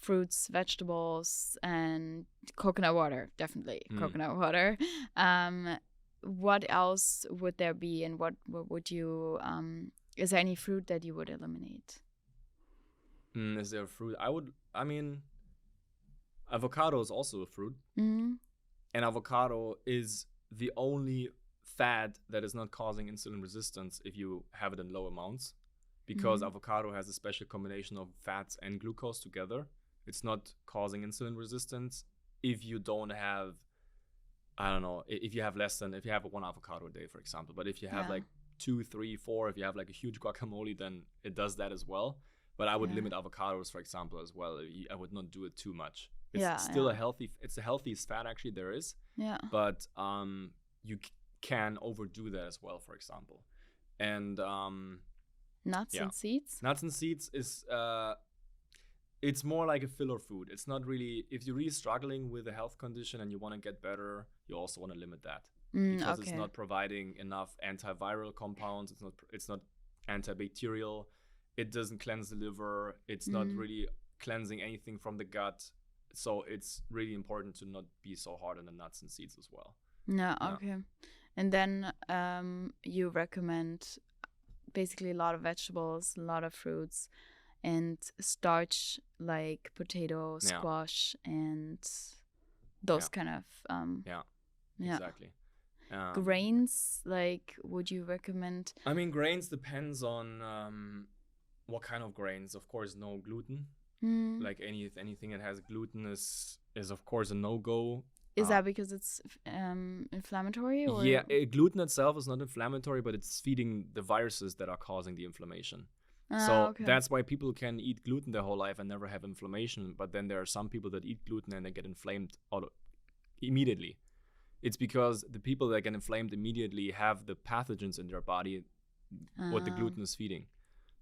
fruits, vegetables, and coconut water, definitely coconut water. What else would there be, and what would you is there any fruit that you would eliminate? Is there a fruit? I mean, avocado is also a fruit. Mm-hmm. And avocado is the only fat that is not causing insulin resistance if you have it in low amounts, because avocado has a special combination of fats and glucose together. It's not causing insulin resistance if you don't have, I don't know, if you have one avocado a day, for example. But if you have like 2, 3, 4, if you have like a huge guacamole, then it does that as well. But I would limit avocados, for example, as well. I would not do it too much. It's still it's the healthiest fat actually there is. Yeah. But you can overdo that as well, for example. And nuts and seeds. Nuts and seeds is it's more like a filler food. It's not really, if you're really struggling with a health condition and you want to get better, you also want to limit that because it's not providing enough antiviral compounds. It's not antibacterial. It doesn't cleanse the liver. It's not really cleansing anything from the gut. So it's really important to not be so hard on the nuts and seeds as well. Okay. And then you recommend basically a lot of vegetables, a lot of fruits, and starch like potato, squash, and those kind of exactly. Grains, like, would you recommend? I mean, grains depends on what kind of grains. Of course, no gluten. Like anything that has gluten is of course a no-go. Is that because it's inflammatory? Or? Yeah, gluten itself is not inflammatory, but it's feeding the viruses that are causing the inflammation. That's why people can eat gluten their whole life and never have inflammation. But then there are some people that eat gluten and they get inflamed immediately. It's because the people that get inflamed immediately have the pathogens in their body what the gluten is feeding.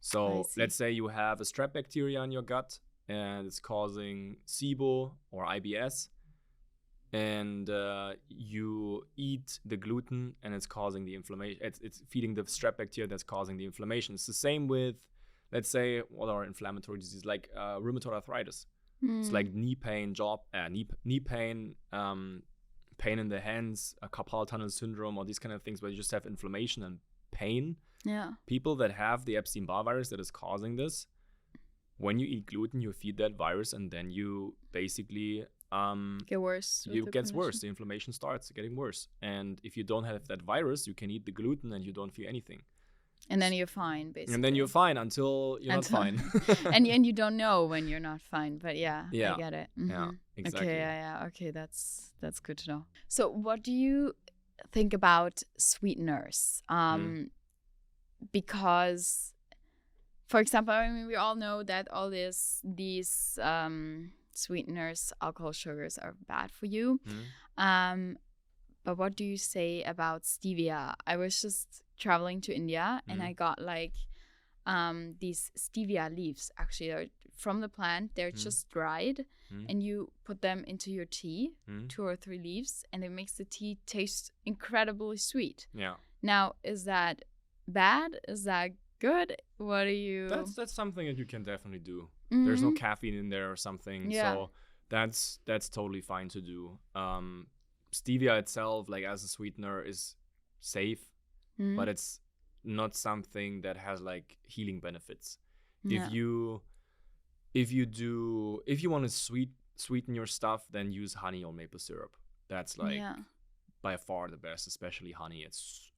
So let's say you have a strep bacteria in your gut and it's causing SIBO or IBS. And you eat the gluten and it's causing the inflammation. It's feeding the strep bacteria that's causing the inflammation. It's the same with, let's say, what are inflammatory diseases like rheumatoid arthritis. It's like knee pain, knee pain, pain in the hands, carpal tunnel syndrome, or these kind of things where you just have inflammation and pain. Yeah. People that have the Epstein-Barr virus that is causing this, when you eat gluten, you feed that virus, and then you basically get worse. It gets worse. The inflammation starts getting worse, and if you don't have that virus, you can eat the gluten and you don't feel anything. And then you're fine, basically. And then you're fine until you're not fine. and you don't know when you're not fine. But I get it. Yeah, exactly. Okay, Okay, that's good to know. So, what do you think about sweeteners? Because, for example, I mean, we all know that all these sweeteners, alcohol, sugars are bad for you. But what do you say about stevia? I was just traveling to India and I got like these stevia leaves. Actually, they're from the plant. They're just dried and you put them into your tea, 2 or 3 leaves, and it makes the tea taste incredibly sweet. Yeah. Now, is that bad? Is that good? What do you... That's something that you can definitely do. There's no caffeine in there or something. Yeah. So that's totally fine to do. Stevia itself, like as a sweetener, is safe, but it's not something that has like healing benefits. Yeah. If you want to sweeten your stuff, then use honey or maple syrup. That's like by far the best, especially honey.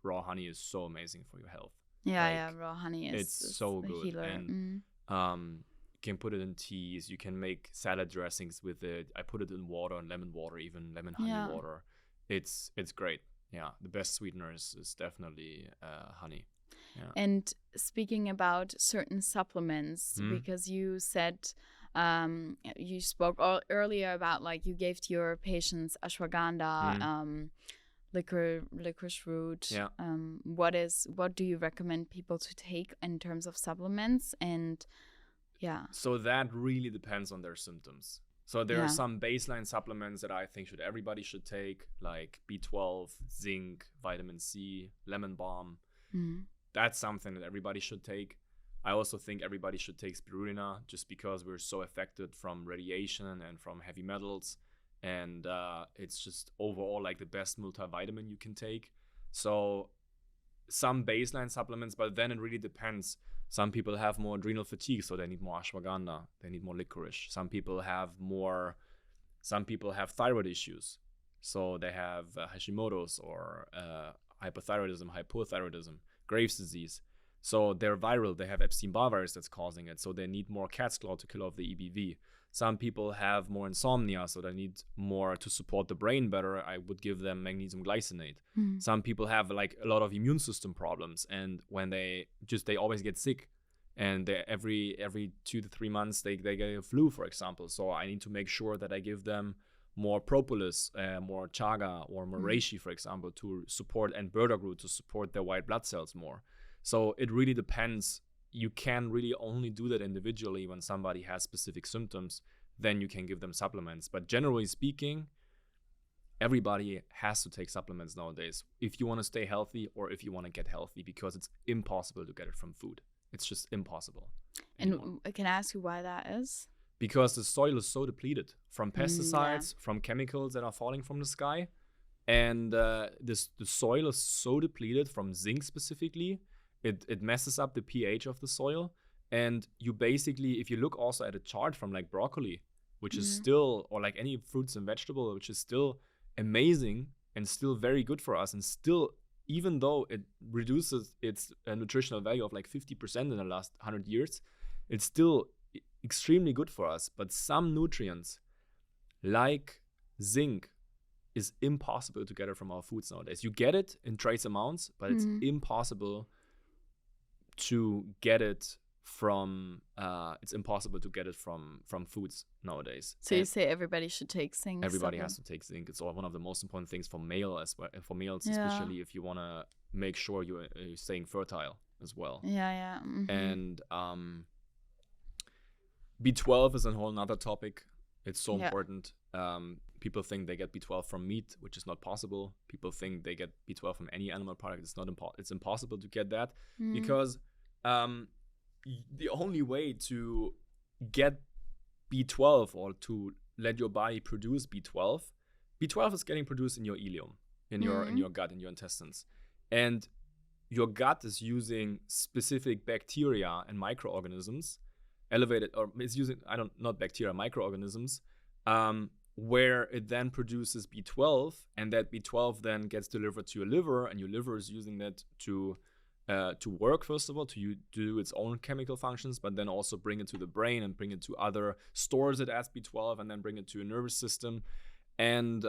Raw honey is so amazing for your health. Yeah, raw honey it's is so a good. healer. And you can put it in teas, you can make salad dressings with it. I put it in water, and lemon water, even lemon honey water. It's great. Yeah, the best sweetener is definitely honey. Yeah. And speaking about certain supplements, because you said you spoke earlier about like you gave to your patients ashwagandha, licorice root. Yeah. What do you recommend people to take in terms of supplements? And so that really depends on their symptoms. So there are some baseline supplements that I think everybody should take, like B12, zinc, vitamin C, lemon balm. That's something that everybody should take. I also think everybody should take spirulina, just because we're so affected from radiation and from heavy metals. And it's just overall like the best multivitamin you can take. So some baseline supplements, but then it really depends. Some people have more adrenal fatigue, so they need more ashwagandha, they need more licorice. Some people have thyroid issues, so they have Hashimoto's or hypothyroidism, hypothyroidism, Graves' disease. So they're viral, they have Epstein-Barr virus that's causing it, so they need more cat's claw to kill off the EBV. Some people have more insomnia, so they need more to support the brain better. I would give them magnesium glycinate. Some people have like a lot of immune system problems, and when they always get sick, and they every 2 to 3 months they get a flu, for example. So I need to make sure that I give them more propolis, more chaga, or more reishi, for example, to support, and burdock root to support their white blood cells more. So it really depends. You can really only do that individually when somebody has specific symptoms. Then you can give them supplements. But generally speaking, everybody has to take supplements nowadays if you want to stay healthy or if you want to get healthy, because it's impossible to get it from food. It's just impossible. And can I ask you why that is? Because the soil is so depleted from pesticides, from chemicals that are falling from the sky. And the soil is so depleted from zinc specifically. It messes up the pH of the soil. And you basically, if you look also at a chart from like broccoli, which is still, or like any fruits and vegetable, which is still amazing and still very good for us, and still, even though it reduces its nutritional value of like 50% in the last 100 years, it's still extremely good for us. But some nutrients like zinc is impossible to get it from our foods nowadays. You get it in trace amounts, but it's impossible to get it from foods nowadays. So you say everybody should take zinc? Everybody has to take zinc. It's one of the most important things for males, especially if you want to make sure you're staying fertile as well. And B12 is a whole nother topic. It's so important. People think they get B12 from meat, which is not possible. People think they get B12 from any animal product. It's impossible to get that, because the only way to get B12, or to let your body produce B12 is getting produced in your ileum, in your gut, in your intestines. And your gut is using specific bacteria and microorganisms, microorganisms, where it then produces B12, and that B12 then gets delivered to your liver, and your liver is using that to work, first of all, to do its own chemical functions, but then also bring it to the brain and bring it to other stores that adds B12, and then bring it to your nervous system. And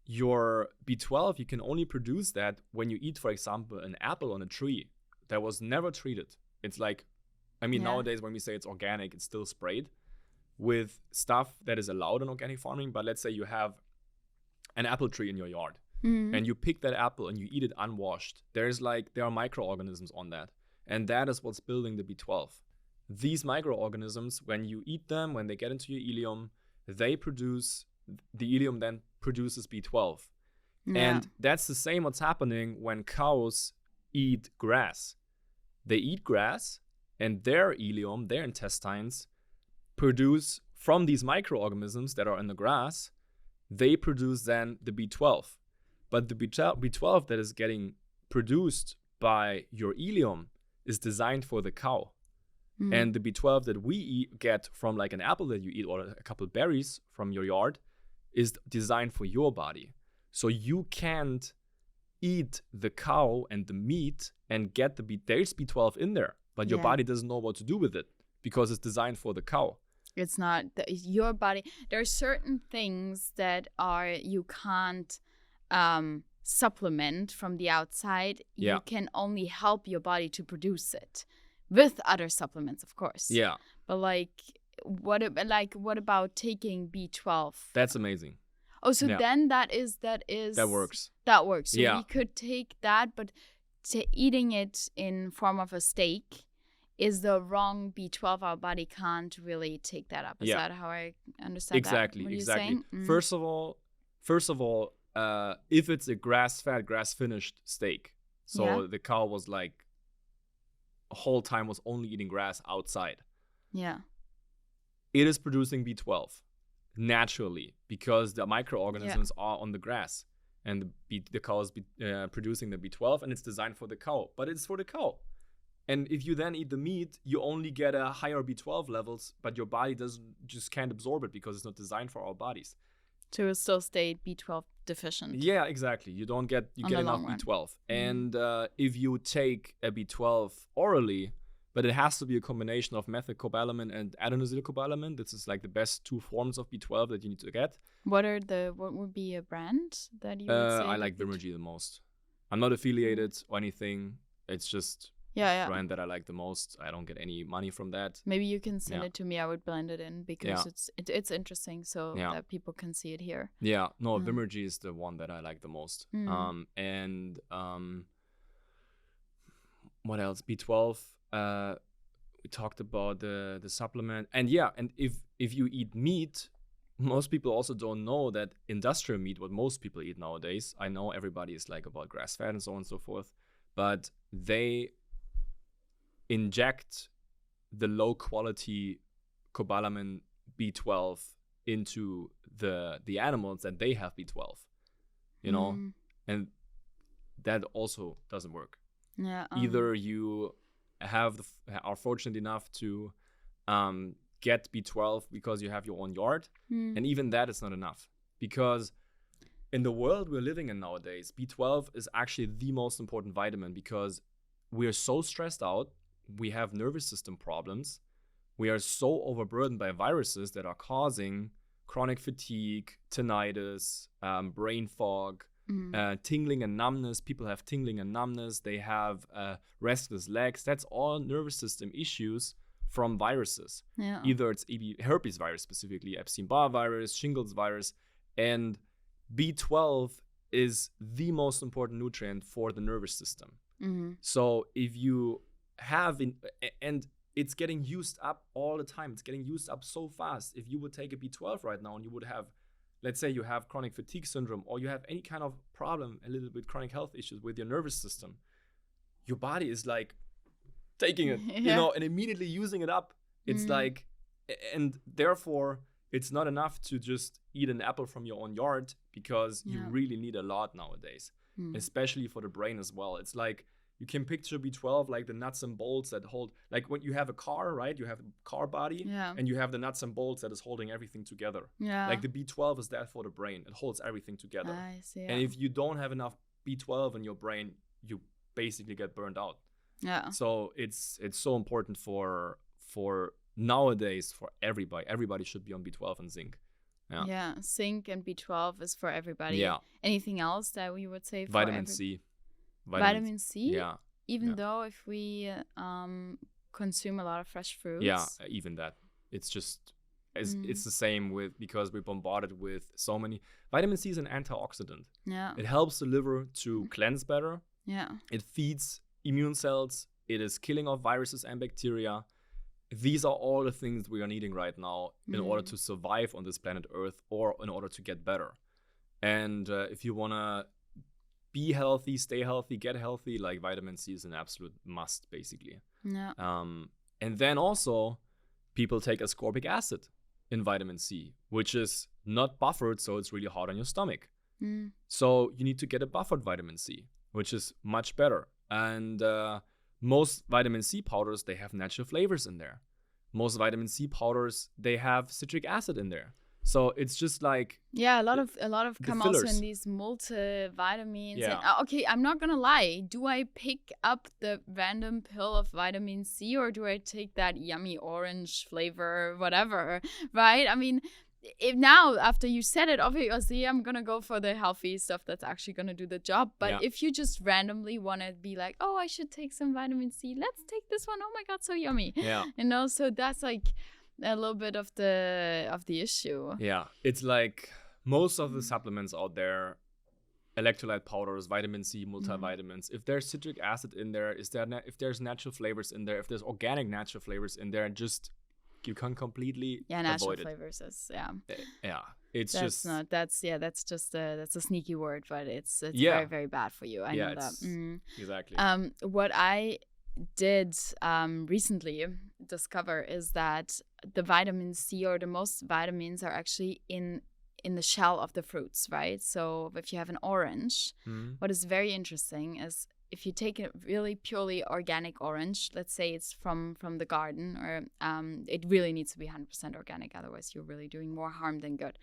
your B12, you can only produce that when you eat, for example, an apple on a tree that was never treated. It's like, nowadays when we say it's organic, it's still sprayed with stuff that is allowed in organic farming. But let's say you have an apple tree in your yard, and you pick that apple and you eat it unwashed. There are microorganisms on that, and that is what's building the B12. These microorganisms, when you eat them, when they get into your ileum, the ileum then produces B12. And that's the same what's happening when cows eat grass. They eat grass, and their ileum, their intestines, produce from these microorganisms that are in the grass, they produce then the B12. But the B12 that is getting produced by your ileum is designed for the cow. And the B12 that we get from like an apple that you eat, or a couple berries from your yard, is designed for your body. So you can't eat the cow and the meat and get there's B12 in there, but your body doesn't know what to do with it because it's designed for the cow. It's not your body. There are certain things that you can't supplement from the outside. Yeah. You can only help your body to produce it with other supplements, of course. Yeah. But what about taking B12? That's amazing. Oh, so then that works. That works. So yeah. we could take that, but eating it in form of a steak is the wrong B12. Our body can't really take that up. Is that how I understand exactly, that? Exactly. Mm-hmm. First of all, if it's a grass-fed, grass-finished steak, so the cow was like whole time was only eating grass outside. Yeah. It is producing B12 naturally because the microorganisms are on the grass, and the cow is producing the B12, and it's designed for the cow, but it's for the cow. And if you then eat the meat, you only get a higher B12 levels, but your body just can't absorb it because it's not designed for our bodies. So it will still stay B12 deficient. Yeah, exactly. You get enough B12. And if you take a B12 orally, but it has to be a combination of methylcobalamin and adenosylcobalamin. This is like the best two forms of B12 that you need to get. What would be a brand that you would say? I like Dietary the most. I'm not affiliated or anything. It's just brand that I like the most. I don't get any money from that. Maybe you can send it to me. I would blend it in because it's interesting so that people can see it here. Yeah, no, Dietary is the one that I like the most. What else? B12. We talked about the supplement, and if you eat meat, most people also don't know that industrial meat, what most people eat nowadays. I know everybody is like about grass fed and so on and so forth, but they inject the low quality cobalamin B12 into the animals that they have B12, you know, and that also doesn't work. Yeah. Either you are fortunate enough to get B12 because you have your own yard, and even that is not enough, because in the world we're living in nowadays, B12 is actually the most important vitamin because we are so stressed out, we have nervous system problems, we are so overburdened by viruses that are causing chronic fatigue, tinnitus, brain fog, tingling and numbness. People have tingling and numbness. They have restless legs. That's all nervous system issues from viruses. Yeah. Either it's herpes virus, specifically Epstein-Barr virus, shingles virus, and B12 is the most important nutrient for the nervous system. So if you have, and it's getting used up all the time. It's getting used up so fast. If you would take a B12 right now and you would have, let's say you have chronic fatigue syndrome, or you have any kind of problem, a little bit chronic health issues with your nervous system, your body is like taking it, you know, and immediately using it up. It's like, and therefore it's not enough to just eat an apple from your own yard, because you really need a lot nowadays, especially for the brain as well. It's like, you can picture B12 like the nuts and bolts that hold, like when you have a car, right? You have a car body, and you have the nuts and bolts that is holding everything together. Yeah. Like the B12 is there for the brain. It holds everything together. I see. And if you don't have enough B12 in your brain, you basically get burned out. Yeah. So it's so important for nowadays for everybody. Everybody should be on B12 and zinc. Yeah. Yeah. Zinc and B12 is for everybody. Yeah. Anything else that we would say for Vitamin C. Vitamin C? Yeah. Even though if we consume a lot of fresh fruits? Yeah, even that. It's just, it's the same because we're bombarded with so many. Vitamin C is an antioxidant. Yeah. It helps the liver to cleanse better. Yeah. It feeds immune cells. It is killing off viruses and bacteria. These are all the things we are needing right now in order to survive on this planet Earth, or in order to get better. And if you want to be healthy, stay healthy, get healthy, like vitamin C is an absolute must, basically. Yeah. And then also, people take ascorbic acid in vitamin C, which is not buffered, so it's really hard on your stomach. So you need to get a buffered vitamin C, which is much better. And most vitamin C powders, they have natural flavors in there. Most vitamin C powders, they have citric acid in there. So it's just like a lot of come also in fillers. these multivitamins. Yeah. And, okay, I'm not gonna lie. Do I pick up the random pill of vitamin C, or do I take that yummy orange flavor, whatever? Right? I mean, if now after you said it, obviously I'm gonna go for the healthy stuff that's actually gonna do the job. But if you just randomly want to be like, oh, I should take some vitamin C, let's take this one. Oh my god, so yummy. Yeah. So that's like a little bit of the issue. Yeah, it's like most of the supplements out there, electrolyte powders, vitamin C, multivitamins. If there's citric acid in there, if there's natural flavors in there, if there's organic natural flavors in there, just you can completely natural avoid flavors is it's that's just not that's just that's a sneaky word, but it's very, very bad for you. I know that. Exactly. What I did recently discover is that the vitamin C, or the most vitamins, are actually in the shell of the fruits, right? So if you have an orange, what is very interesting is if you take a really purely organic orange, let's say it's from the garden, or it really needs to be 100% organic, otherwise you're really doing more harm than good.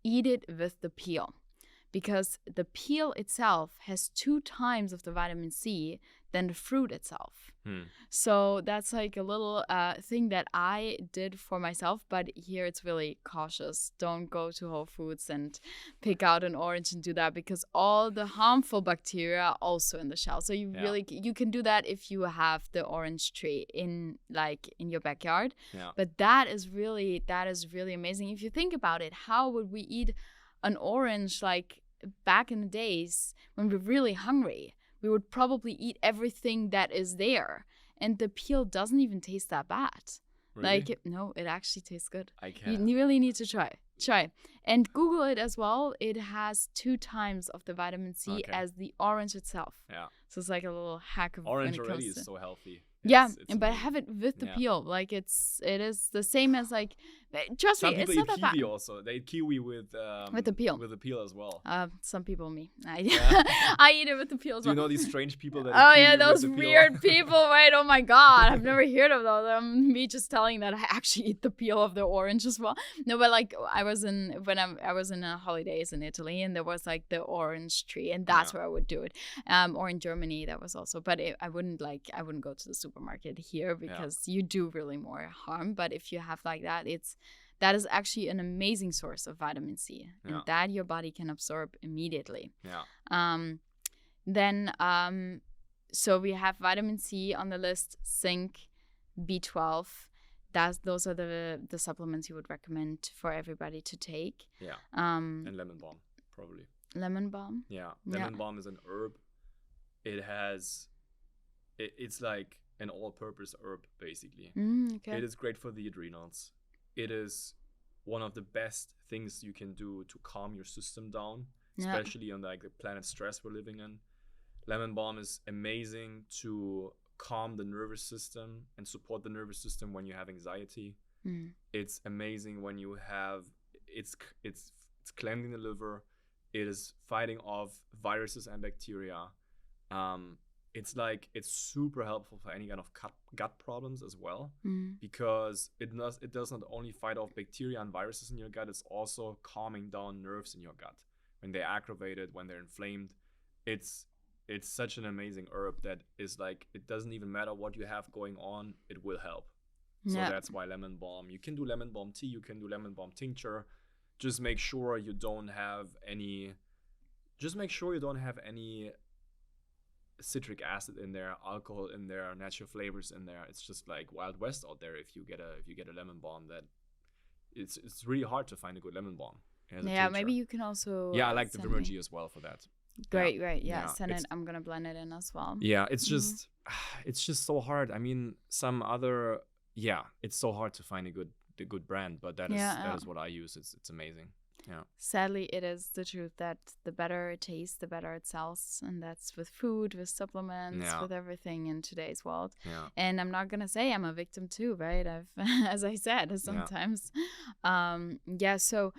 Eat it with the peel, because the peel itself has 2 times of the vitamin C than the fruit itself. So that's like a little thing that I did for myself, but here it's really cautious. Don't go to Whole Foods and pick out an orange and do that, because all the harmful bacteria are also in the shell. So you can do that if you have the orange tree in your backyard. Yeah. But that is really amazing. If you think about it, how would we eat an orange like back in the days when we're really hungry? We would probably eat everything that is there, and the peel doesn't even taste that bad. Really? No, it actually tastes good. I can't. You really need to try and Google it as well. It has 2 times of the vitamin C as the orange itself. Yeah. So it's like a little hack of orange when it already comes is to, so healthy. but amazing. have it with the peel. Like it is the same as like. Trust me, it's not that bad. Some people eat kiwi also. They eat kiwi with the peel. With the peel as well. Some people, me. I eat it with the peel as well. Do you know these strange people that? Oh yeah, those weird people. Right? Oh my god, I've never heard of those. Me just telling that I actually eat the peel of the orange as well. No, but like I was in holidays in Italy, and there was like the orange tree, and that's where I would do it. Or in Germany, that was also. But I wouldn't go to the supermarket here, because you do really more harm. But if you have like that, that is actually an amazing source of vitamin C, and that your body can absorb immediately. Then so we have vitamin C on the list, zinc, B12. Those are the supplements you would recommend for everybody to take. And lemon balm, probably. Lemon balm? Yeah. Lemon balm is an herb. It's like an all-purpose herb, basically. Okay. It is great for the adrenals. It is one of the best things you can do to calm your system down, especially on like the planet stress we're living in. Lemon balm is amazing to calm the nervous system and support the nervous system when you have anxiety. It's amazing when you have it's cleansing the liver. It is fighting off viruses and bacteria. It's super helpful for any kind of gut problems as well, because it does not only fight off bacteria and viruses in your gut, it's also calming down nerves in your gut when they're aggravated, when they're inflamed. It's such an amazing herb that is like, it doesn't even matter what you have going on, it will help. So that's why lemon balm. You can do lemon balm tea, you can do lemon balm tincture. Just make sure you don't have any citric acid in there, alcohol in there, natural flavors in there. It's just like Wild West out there. If you get a lemon balm, that it's really hard to find a good lemon balm. Maybe you can also. I like the Vimergy as well for that. Great. Send it. I'm gonna blend it in as well. It's just so hard. I mean, some other it's so hard to find a good brand, but that is what I use. It's amazing. Yeah. Sadly, it is the truth that the better it tastes, the better it sells. And that's with food, with supplements, with everything in today's world. Yeah. And I'm not going to say I'm a victim too, right? As I said, sometimes. So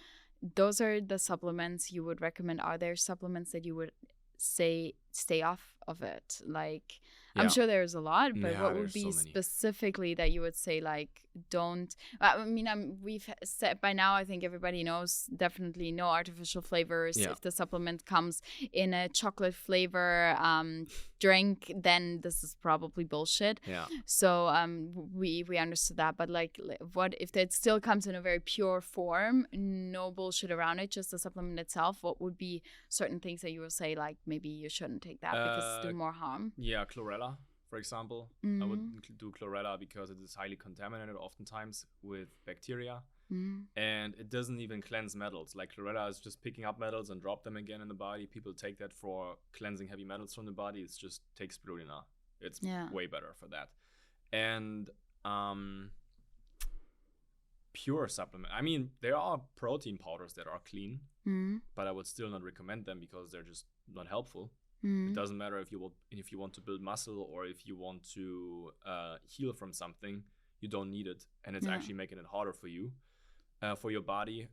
those are the supplements you would recommend. Are there supplements that you would say stay off of it? Like, I'm sure there's a lot, but what would be so specifically that you would say, like, don't. I mean, we've said by now, I think everybody knows, definitely no artificial flavors. Yeah. If the supplement comes in a chocolate flavor drink, then this is probably bullshit. Yeah. So we understood that. But like, what if it still comes in a very pure form, no bullshit around it, just the supplement itself? What would be certain things that you will say, like, maybe you shouldn't take that because it's doing more harm? Yeah, chlorella, for example. I would do chlorella because it is highly contaminated oftentimes with bacteria. And it doesn't even cleanse metals. Like chlorella is just picking up metals and drop them again in the body. People take that for cleansing heavy metals from the body. It's just take spirulina. It's way better for that. And pure supplement. I mean, there are protein powders that are clean, but I would still not recommend them because they're just not helpful. It doesn't matter if you want to build muscle or if you want to heal from something. You don't need it, and it's actually making it harder for you, for your body.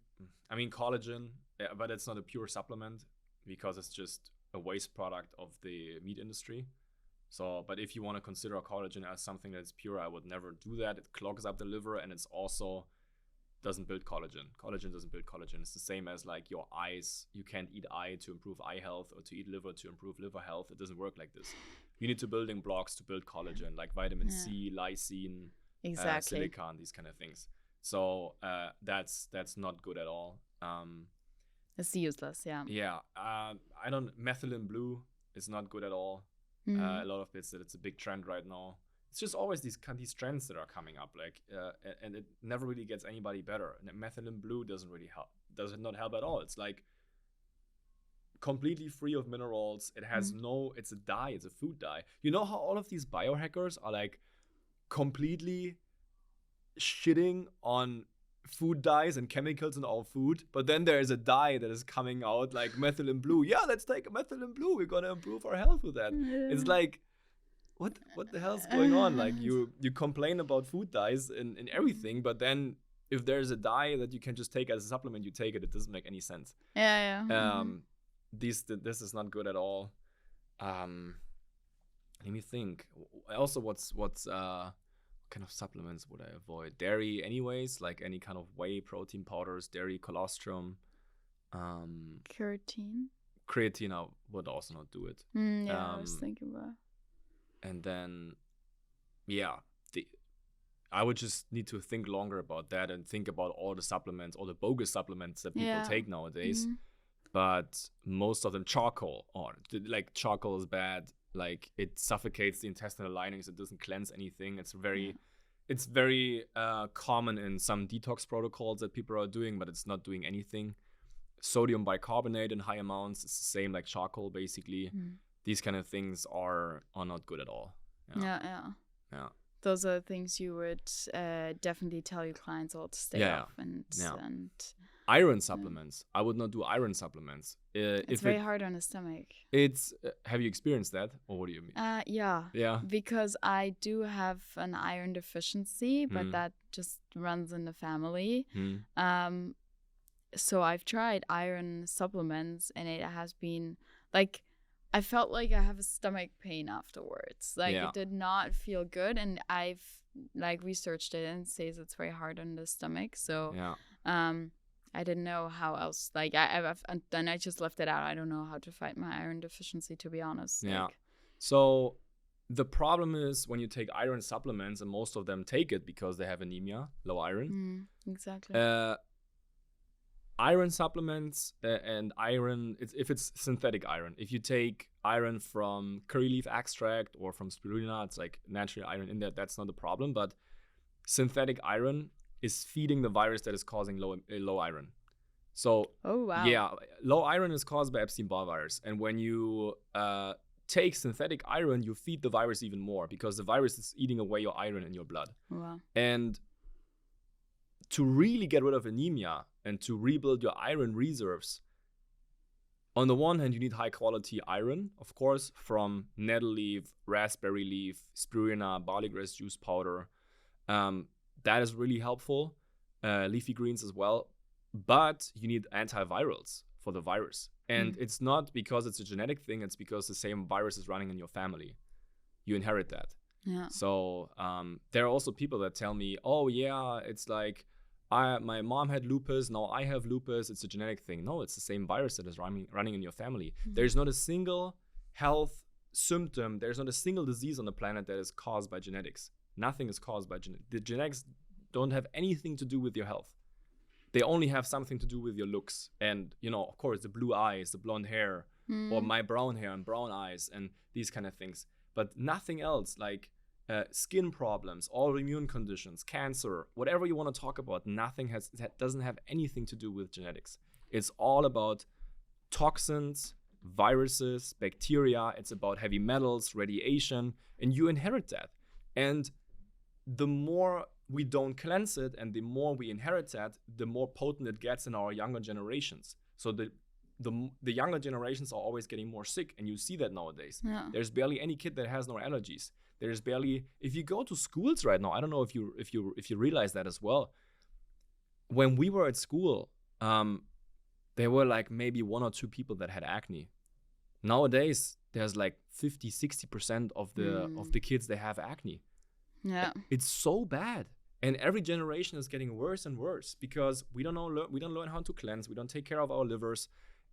I mean, collagen, but it's not a pure supplement because it's just a waste product of the meat industry. So, but if you want to consider collagen as something that's pure, I would never do that. It clogs up the liver, and it's also doesn't build collagen. Collagen doesn't build collagen. It's the same as like your eyes. You can't eat eye to improve eye health or to eat liver to improve liver health. It doesn't work like this. You need to building blocks to build collagen, like vitamin C, lysine, silicon, these kind of things. So that's not good at all. It's useless, Yeah. Methylene blue is not good at all. A lot of it's a big trend right now. It's just always these trends that are coming up, like, and it never really gets anybody better. And methylene blue doesn't really help. Does it not help at all? It's like completely free of minerals. It has it's a dye. It's a food dye. You know how all of these biohackers are like completely shitting on food dyes and chemicals in our food, but then there is a dye that is coming out like methylene blue. Yeah, let's take a methylene blue. We're gonna improve our health with that. It's like, what the hell's going on? Like you complain about food dyes in everything, but then if there's a dye that you can just take as a supplement, you take it. It doesn't make any sense. This is not good at all. Let me think. Also, what's kind of supplements would I avoid? Dairy anyways, like any kind of whey protein powders, dairy, colostrum, Creatine, I would also not do it. I was thinking about. And then I would just need to think longer about that and think about all the supplements, all the bogus supplements that people take nowadays. But most of them, charcoal is bad. Like it suffocates the intestinal linings. It doesn't cleanse anything. It's very common in some detox protocols that people are doing, but it's not doing anything. Sodium bicarbonate in high amounts. It's the same like charcoal, basically. These kind of things are not good at all. Yeah. Those are things you would definitely tell your clients all to stay off. And iron supplements. I would not do iron supplements. It's very hard on the stomach. It's have you experienced that, or what do you mean? Yeah. Because I do have an iron deficiency, but that just runs in the family. So I've tried iron supplements, and it has been like, I felt like I have a stomach pain afterwards. Like it did not feel good, and I've like researched it and it says it's very hard on the stomach. So I didn't know how else. Like then I just left it out. I don't know how to fight my iron deficiency, to be honest. Yeah. So the problem is when you take iron supplements, and most of them take it because they have anemia, low iron. Exactly. Iron supplements and iron, if it's synthetic iron, if you take iron from curry leaf extract or from spirulina, it's like natural iron in there, that's not a problem. But synthetic iron is feeding the virus that is causing low iron. So low iron is caused by Epstein-Barr virus, and when you take synthetic iron, you feed the virus even more because the virus is eating away your iron in your blood. And to really get rid of anemia and to rebuild your iron reserves, on the one hand, you need high quality iron, of course, from nettle leaf, raspberry leaf, spirulina, barley grass juice powder. That is really helpful. Leafy greens as well. But you need antivirals for the virus. And it's not because it's a genetic thing, it's because the same virus is running in your family. You inherit that. Yeah. So there are also people that tell me, oh yeah, it's like my mom had lupus, now I have lupus, it's a genetic thing. No, it's the same virus that is running in your family. There's not a single health symptom, there's not a single disease on the planet that is caused by genetics. Nothing is caused by genetics. The genetics don't have anything to do with your health. They only have something to do with your looks. And, of course, the blue eyes, the blonde hair, or my brown hair and brown eyes and these kind of things. But nothing else, like skin problems, autoimmune conditions, cancer, whatever you want to talk about, that doesn't have anything to do with genetics. It's all about toxins, viruses, bacteria. It's about heavy metals, radiation, and you inherit that. And the more we don't cleanse it and the more we inherit that, the more potent it gets in our younger generations. So the younger generations are always getting more sick, and you see that nowadays. Yeah. There's barely any kid that has no allergies. There's barely, if you go to schools right now, I don't know if you realize that as well. When we were at school, there were like maybe 1 or 2 people that had acne. Nowadays, there's like 50-60% of the kids that have acne. Yeah. It's so bad. And every generation is getting worse and worse because we don't learn how to cleanse, we don't take care of our livers,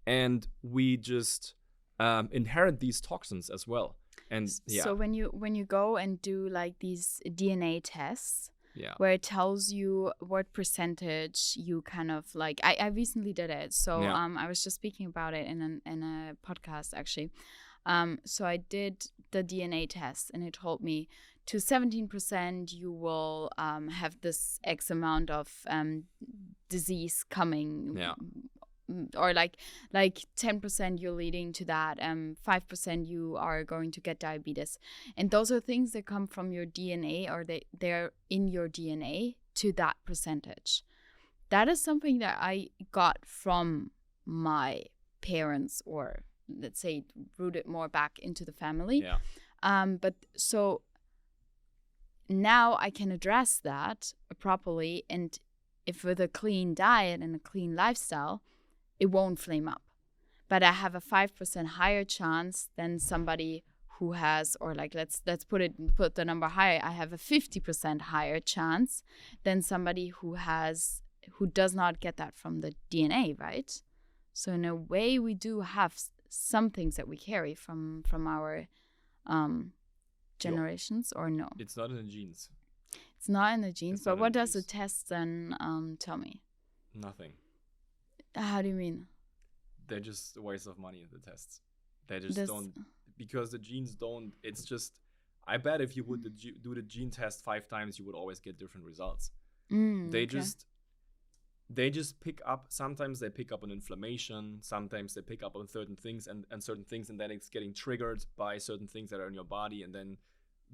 and we just inherit these toxins as well. And so when you go and do like these DNA tests, where it tells you what percentage you kind of like, I recently did it. So I was just speaking about it in a podcast actually. So I did the DNA test, and it told me to 17% you will have this X amount of disease coming. Yeah. Or like 10% you're leading to that, 5% you are going to get diabetes, and those are things that come from your DNA, or they're in your DNA to that percentage. That is something that I got from my parents, or let's say rooted more back into the family. But so now I can address that properly, and if with a clean diet and a clean lifestyle, it won't flame up. But I have a 5% higher chance than somebody who has, or like let's put the number higher. I have a 50% higher chance than somebody who does not get that from the DNA, right? So in a way, we do have some things that we carry from our generations, or no? It's not in the genes. It's not in the genes, but what does the test then tell me? Nothing. How do you mean? They're just a waste of money, the tests. They just don't, because the genes don't, it's just, I bet if you would do the gene test 5 times, you would always get different results. They just pick up, sometimes they pick up on inflammation, sometimes they pick up on certain things and certain things, and then it's getting triggered by certain things that are in your body, and then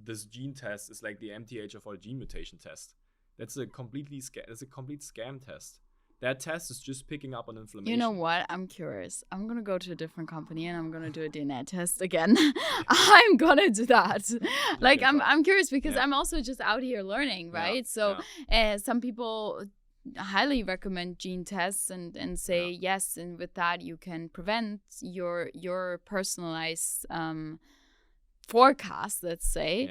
this gene test is like the MTHFR gene mutation test. That's a complete scam test. That test is just picking up on inflammation. You know what? I'm curious. I'm going to go to a different company and I'm going to do a DNA test again. I'm going to do that. Like, I'm curious because I'm also just out here learning, right? So some people highly recommend gene tests and say yes, and with that you can prevent your personalized forecast, let's say.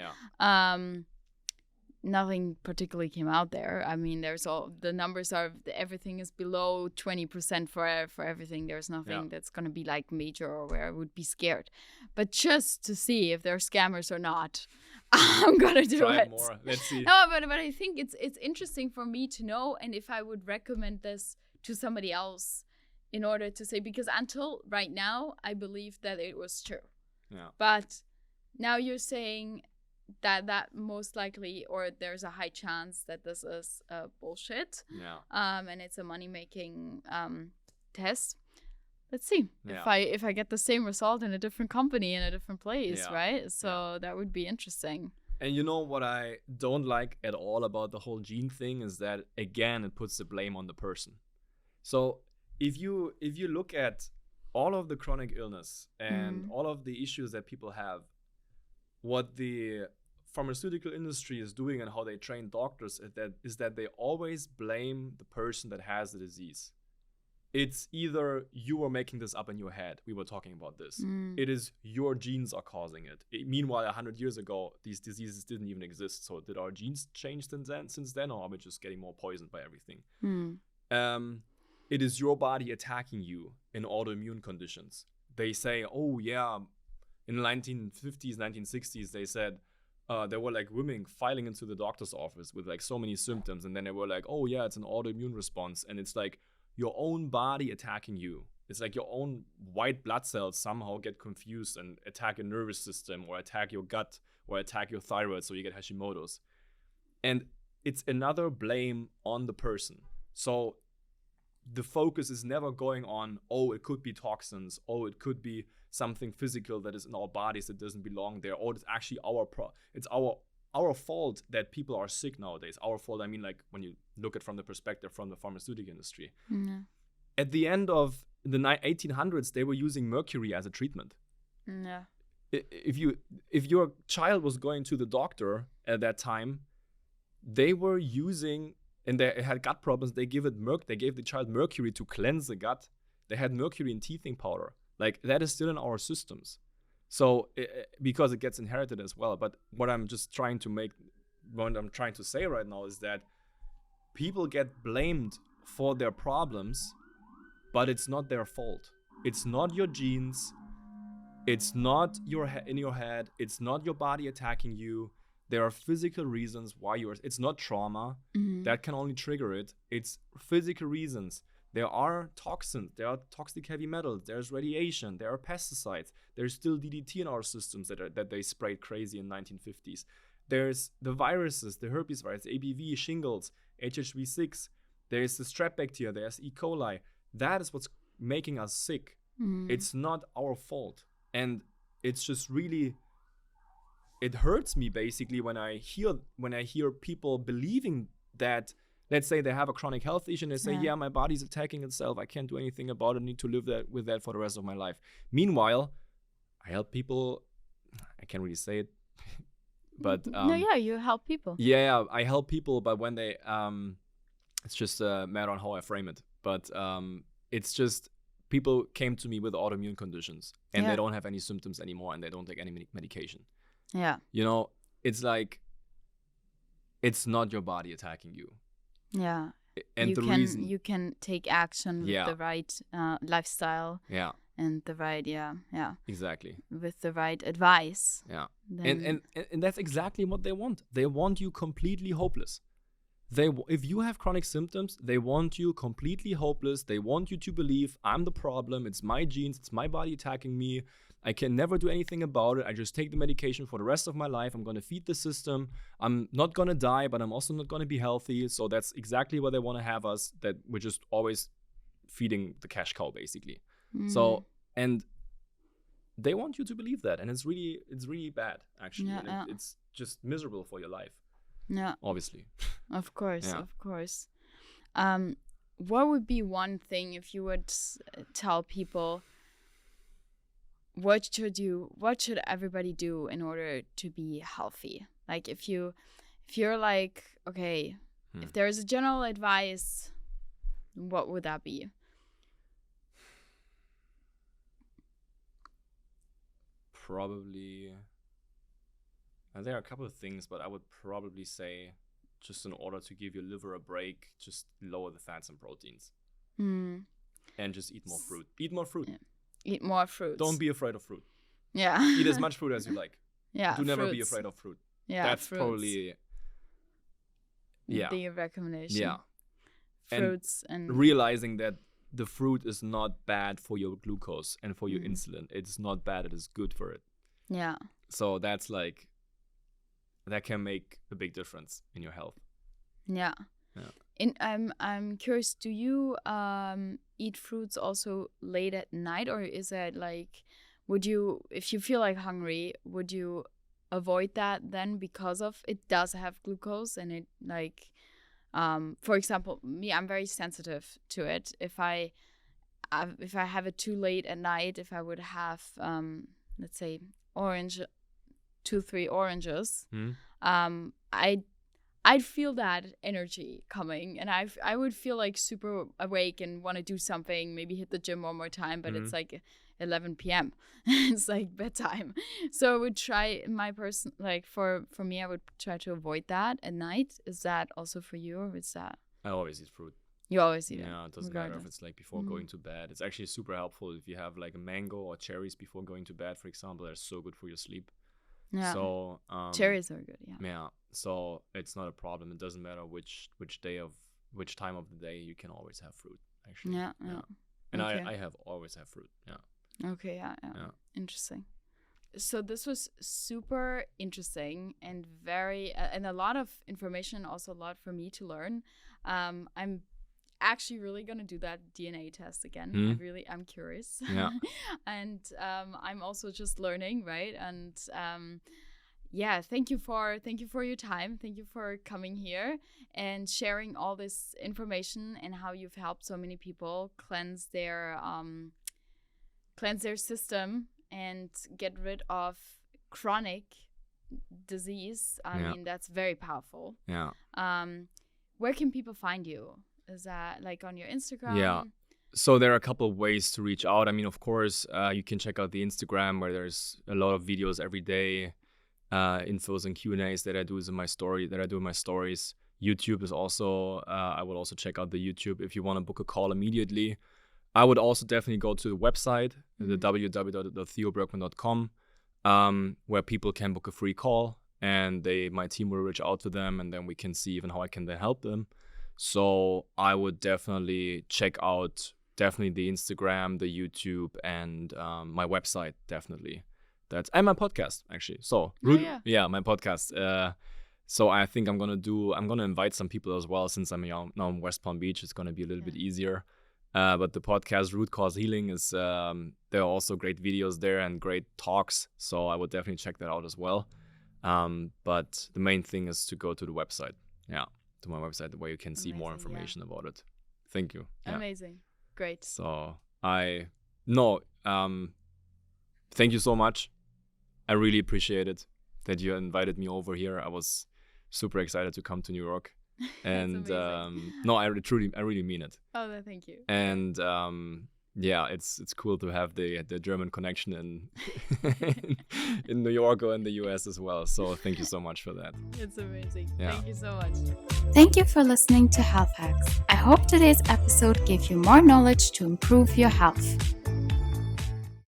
Nothing particularly came out there. I mean, the numbers are, everything is below 20% for everything. There's nothing that's going to be like major or where I would be scared. But just to see if they're scammers or not, I'm going to do Try it. More. Let's see. No, but I think it's interesting for me to know, and if I would recommend this to somebody else in order to say, because until right now, I believed that it was true. Yeah. But now you're saying that most likely, or there's a high chance that this is bullshit. Yeah. And it's a money-making test. Let's see if I get the same result in a different company in a different place, right? So that would be interesting. And you know what I don't like at all about the whole gene thing is that, again, it puts the blame on the person. So if you look at all of the chronic illness and all of the issues that people have, what the pharmaceutical industry is doing and how they train doctors is that they always blame the person that has the disease. it's either you are making this up in your head. We were talking about this. It is your genes are causing it. Meanwhile, 100 years ago, these diseases didn't even exist. So did our genes change since then, or are we just getting more poisoned by everything? It is your body attacking you in autoimmune conditions. They say, oh yeah, in the 1950s, 1960s, they said there were like women filing into the doctor's office with like so many symptoms, and then they were like, oh yeah, it's an autoimmune response, and it's like your own body attacking you. It's like your own white blood cells somehow get confused and attack your nervous system or attack your gut or attack your thyroid, so you get Hashimoto's. And it's another blame on the person. So the focus is never going on, oh, it could be toxins, oh, it could be something physical that is in our bodies that doesn't belong there, or it's actually it's our fault that people are sick nowadays. Our fault, I mean, like when you look at from the perspective from the pharmaceutical industry. At the end of the 1800s, they were using mercury as a treatment. If your child was going to the doctor at that time, they were using, and they had gut problems, they gave the child mercury to cleanse the gut. They had mercury in teething powder. Like, that is still in our systems. So because it gets inherited as well. But what I'm trying to say right now is that people get blamed for their problems, but it's not their fault. It's not your genes. It's not in your head. It's not your body attacking you. There are physical reasons why it's not trauma that can only trigger it. It's physical reasons. There are toxins, there are toxic heavy metals, there's radiation, there are pesticides, there's still DDT in our systems that they sprayed crazy in 1950s. There's the viruses, the herpes virus, ABV, shingles, HHV6, there's the strep bacteria, there's E. coli. That is what's making us sick. It's not our fault. And it's just really, it hurts me basically when I hear people believing that. Let's say they have a chronic health issue and they say, yeah, my body's attacking itself. I can't do anything about it. I need to live with that for the rest of my life. Meanwhile, I help people. I can't really say it, but you help people. Yeah, I help people, but when they, it's just a matter on how I frame it. But it's just people came to me with autoimmune conditions and they don't have any symptoms anymore and they don't take any medication. Yeah, it's like, it's not your body attacking you. Yeah, and you can take action with the right lifestyle. Yeah, and the right exactly, with the right advice. Yeah, and that's exactly what they want. They want you completely hopeless. If you have chronic symptoms, they want you completely hopeless. They want you to believe I'm the problem. It's my genes. It's my body attacking me. I can never do anything about it. I just take the medication for the rest of my life. I'm going to feed the system. I'm not going to die, but I'm also not going to be healthy. So that's exactly where they want to have us, that we're just always feeding the cash cow, basically. So, and they want you to believe that. And it's really bad, actually. It's just miserable for your life. Yeah. Obviously. Of course, of course. What would be one thing if you would tell people, what should everybody do in order to be healthy? Like if you're like, okay, if there's a general advice, what would that be? Probably, there are a couple of things, but I would probably say, just in order to give your liver a break, just lower the fats and proteins. And just eat more fruit. Eat more fruit. Yeah. Eat more fruits. Don't be afraid of fruit. Yeah. Eat as much fruit as you like. Yeah. Do never be afraid of fruit. Yeah. That's probably the recommendation. Yeah. Fruits and realizing that the fruit is not bad for your glucose and for your insulin. It's not bad. It is good for it. Yeah. So that's like, that can make a big difference in your health. Yeah. I'm curious, do you eat fruits also late at night, or is that like, would you, if you feel like hungry, would you avoid that then because of it does have glucose and it like, for example, me, I'm very sensitive to it. If I have it too late at night, if I would have, let's say 2-3 oranges, I'd feel that energy coming, and I would feel like super awake and want to do something, maybe hit the gym one more time, but it's like 11 p.m. It's like bedtime. So I would try for me, I would try to avoid that at night. Is that also for you, or is that? I always eat fruit. You always eat it. Yeah, it doesn't matter if it's like before going to bed. It's actually super helpful if you have like a mango or cherries before going to bed, for example. They're so good for your sleep. Yeah. So cherries are good. Yeah. Yeah. So it's not a problem. It doesn't matter which time of the day. You can always have fruit. Actually. Yeah. And okay. I always have fruit. Yeah. Okay. Yeah. Interesting. So this was super interesting and very and a lot of information, also a lot for me to learn. I'm actually really gonna do that DNA test again. I'm curious. Yeah. And I'm also just learning, right? And thank you for your time. Thank you for coming here and sharing all this information and how you've helped so many people cleanse their system and get rid of chronic disease. I mean, that's very powerful. Yeah. Where can people find you? Is that like on your Instagram? Yeah. So there are a couple of ways to reach out. I mean, of course, you can check out the Instagram where there's a lot of videos every day, infos and Q&As that I do in my stories. YouTube is also, I would also check out the YouTube if you want to book a call immediately. I would also definitely go to the website, the www.theobergmann.com, where people can book a free call, and my team will reach out to them, and then we can see even how I can then help them. So I would definitely check out the Instagram, the YouTube, and my website, definitely. And my podcast, actually. So my podcast. So I think I'm gonna invite some people as well, since I'm now in West Palm Beach. It's gonna be a little bit easier. But the podcast Root Cause Healing is there are also great videos there and great talks. So I would definitely check that out as well. But the main thing is to go to the website. Yeah. To my website where you can see more information about it. Thank you. Yeah. Amazing. Great. So thank you so much. I really appreciate it that you invited me over here. I was super excited to come to New York. And I really mean it. Oh, thank you. And it's cool to have the German connection in in New York or in the US as well. So thank you so much for that. It's amazing. Yeah. Thank you so much. Thank you for listening to Health Hacks. I hope today's episode gave you more knowledge to improve your health.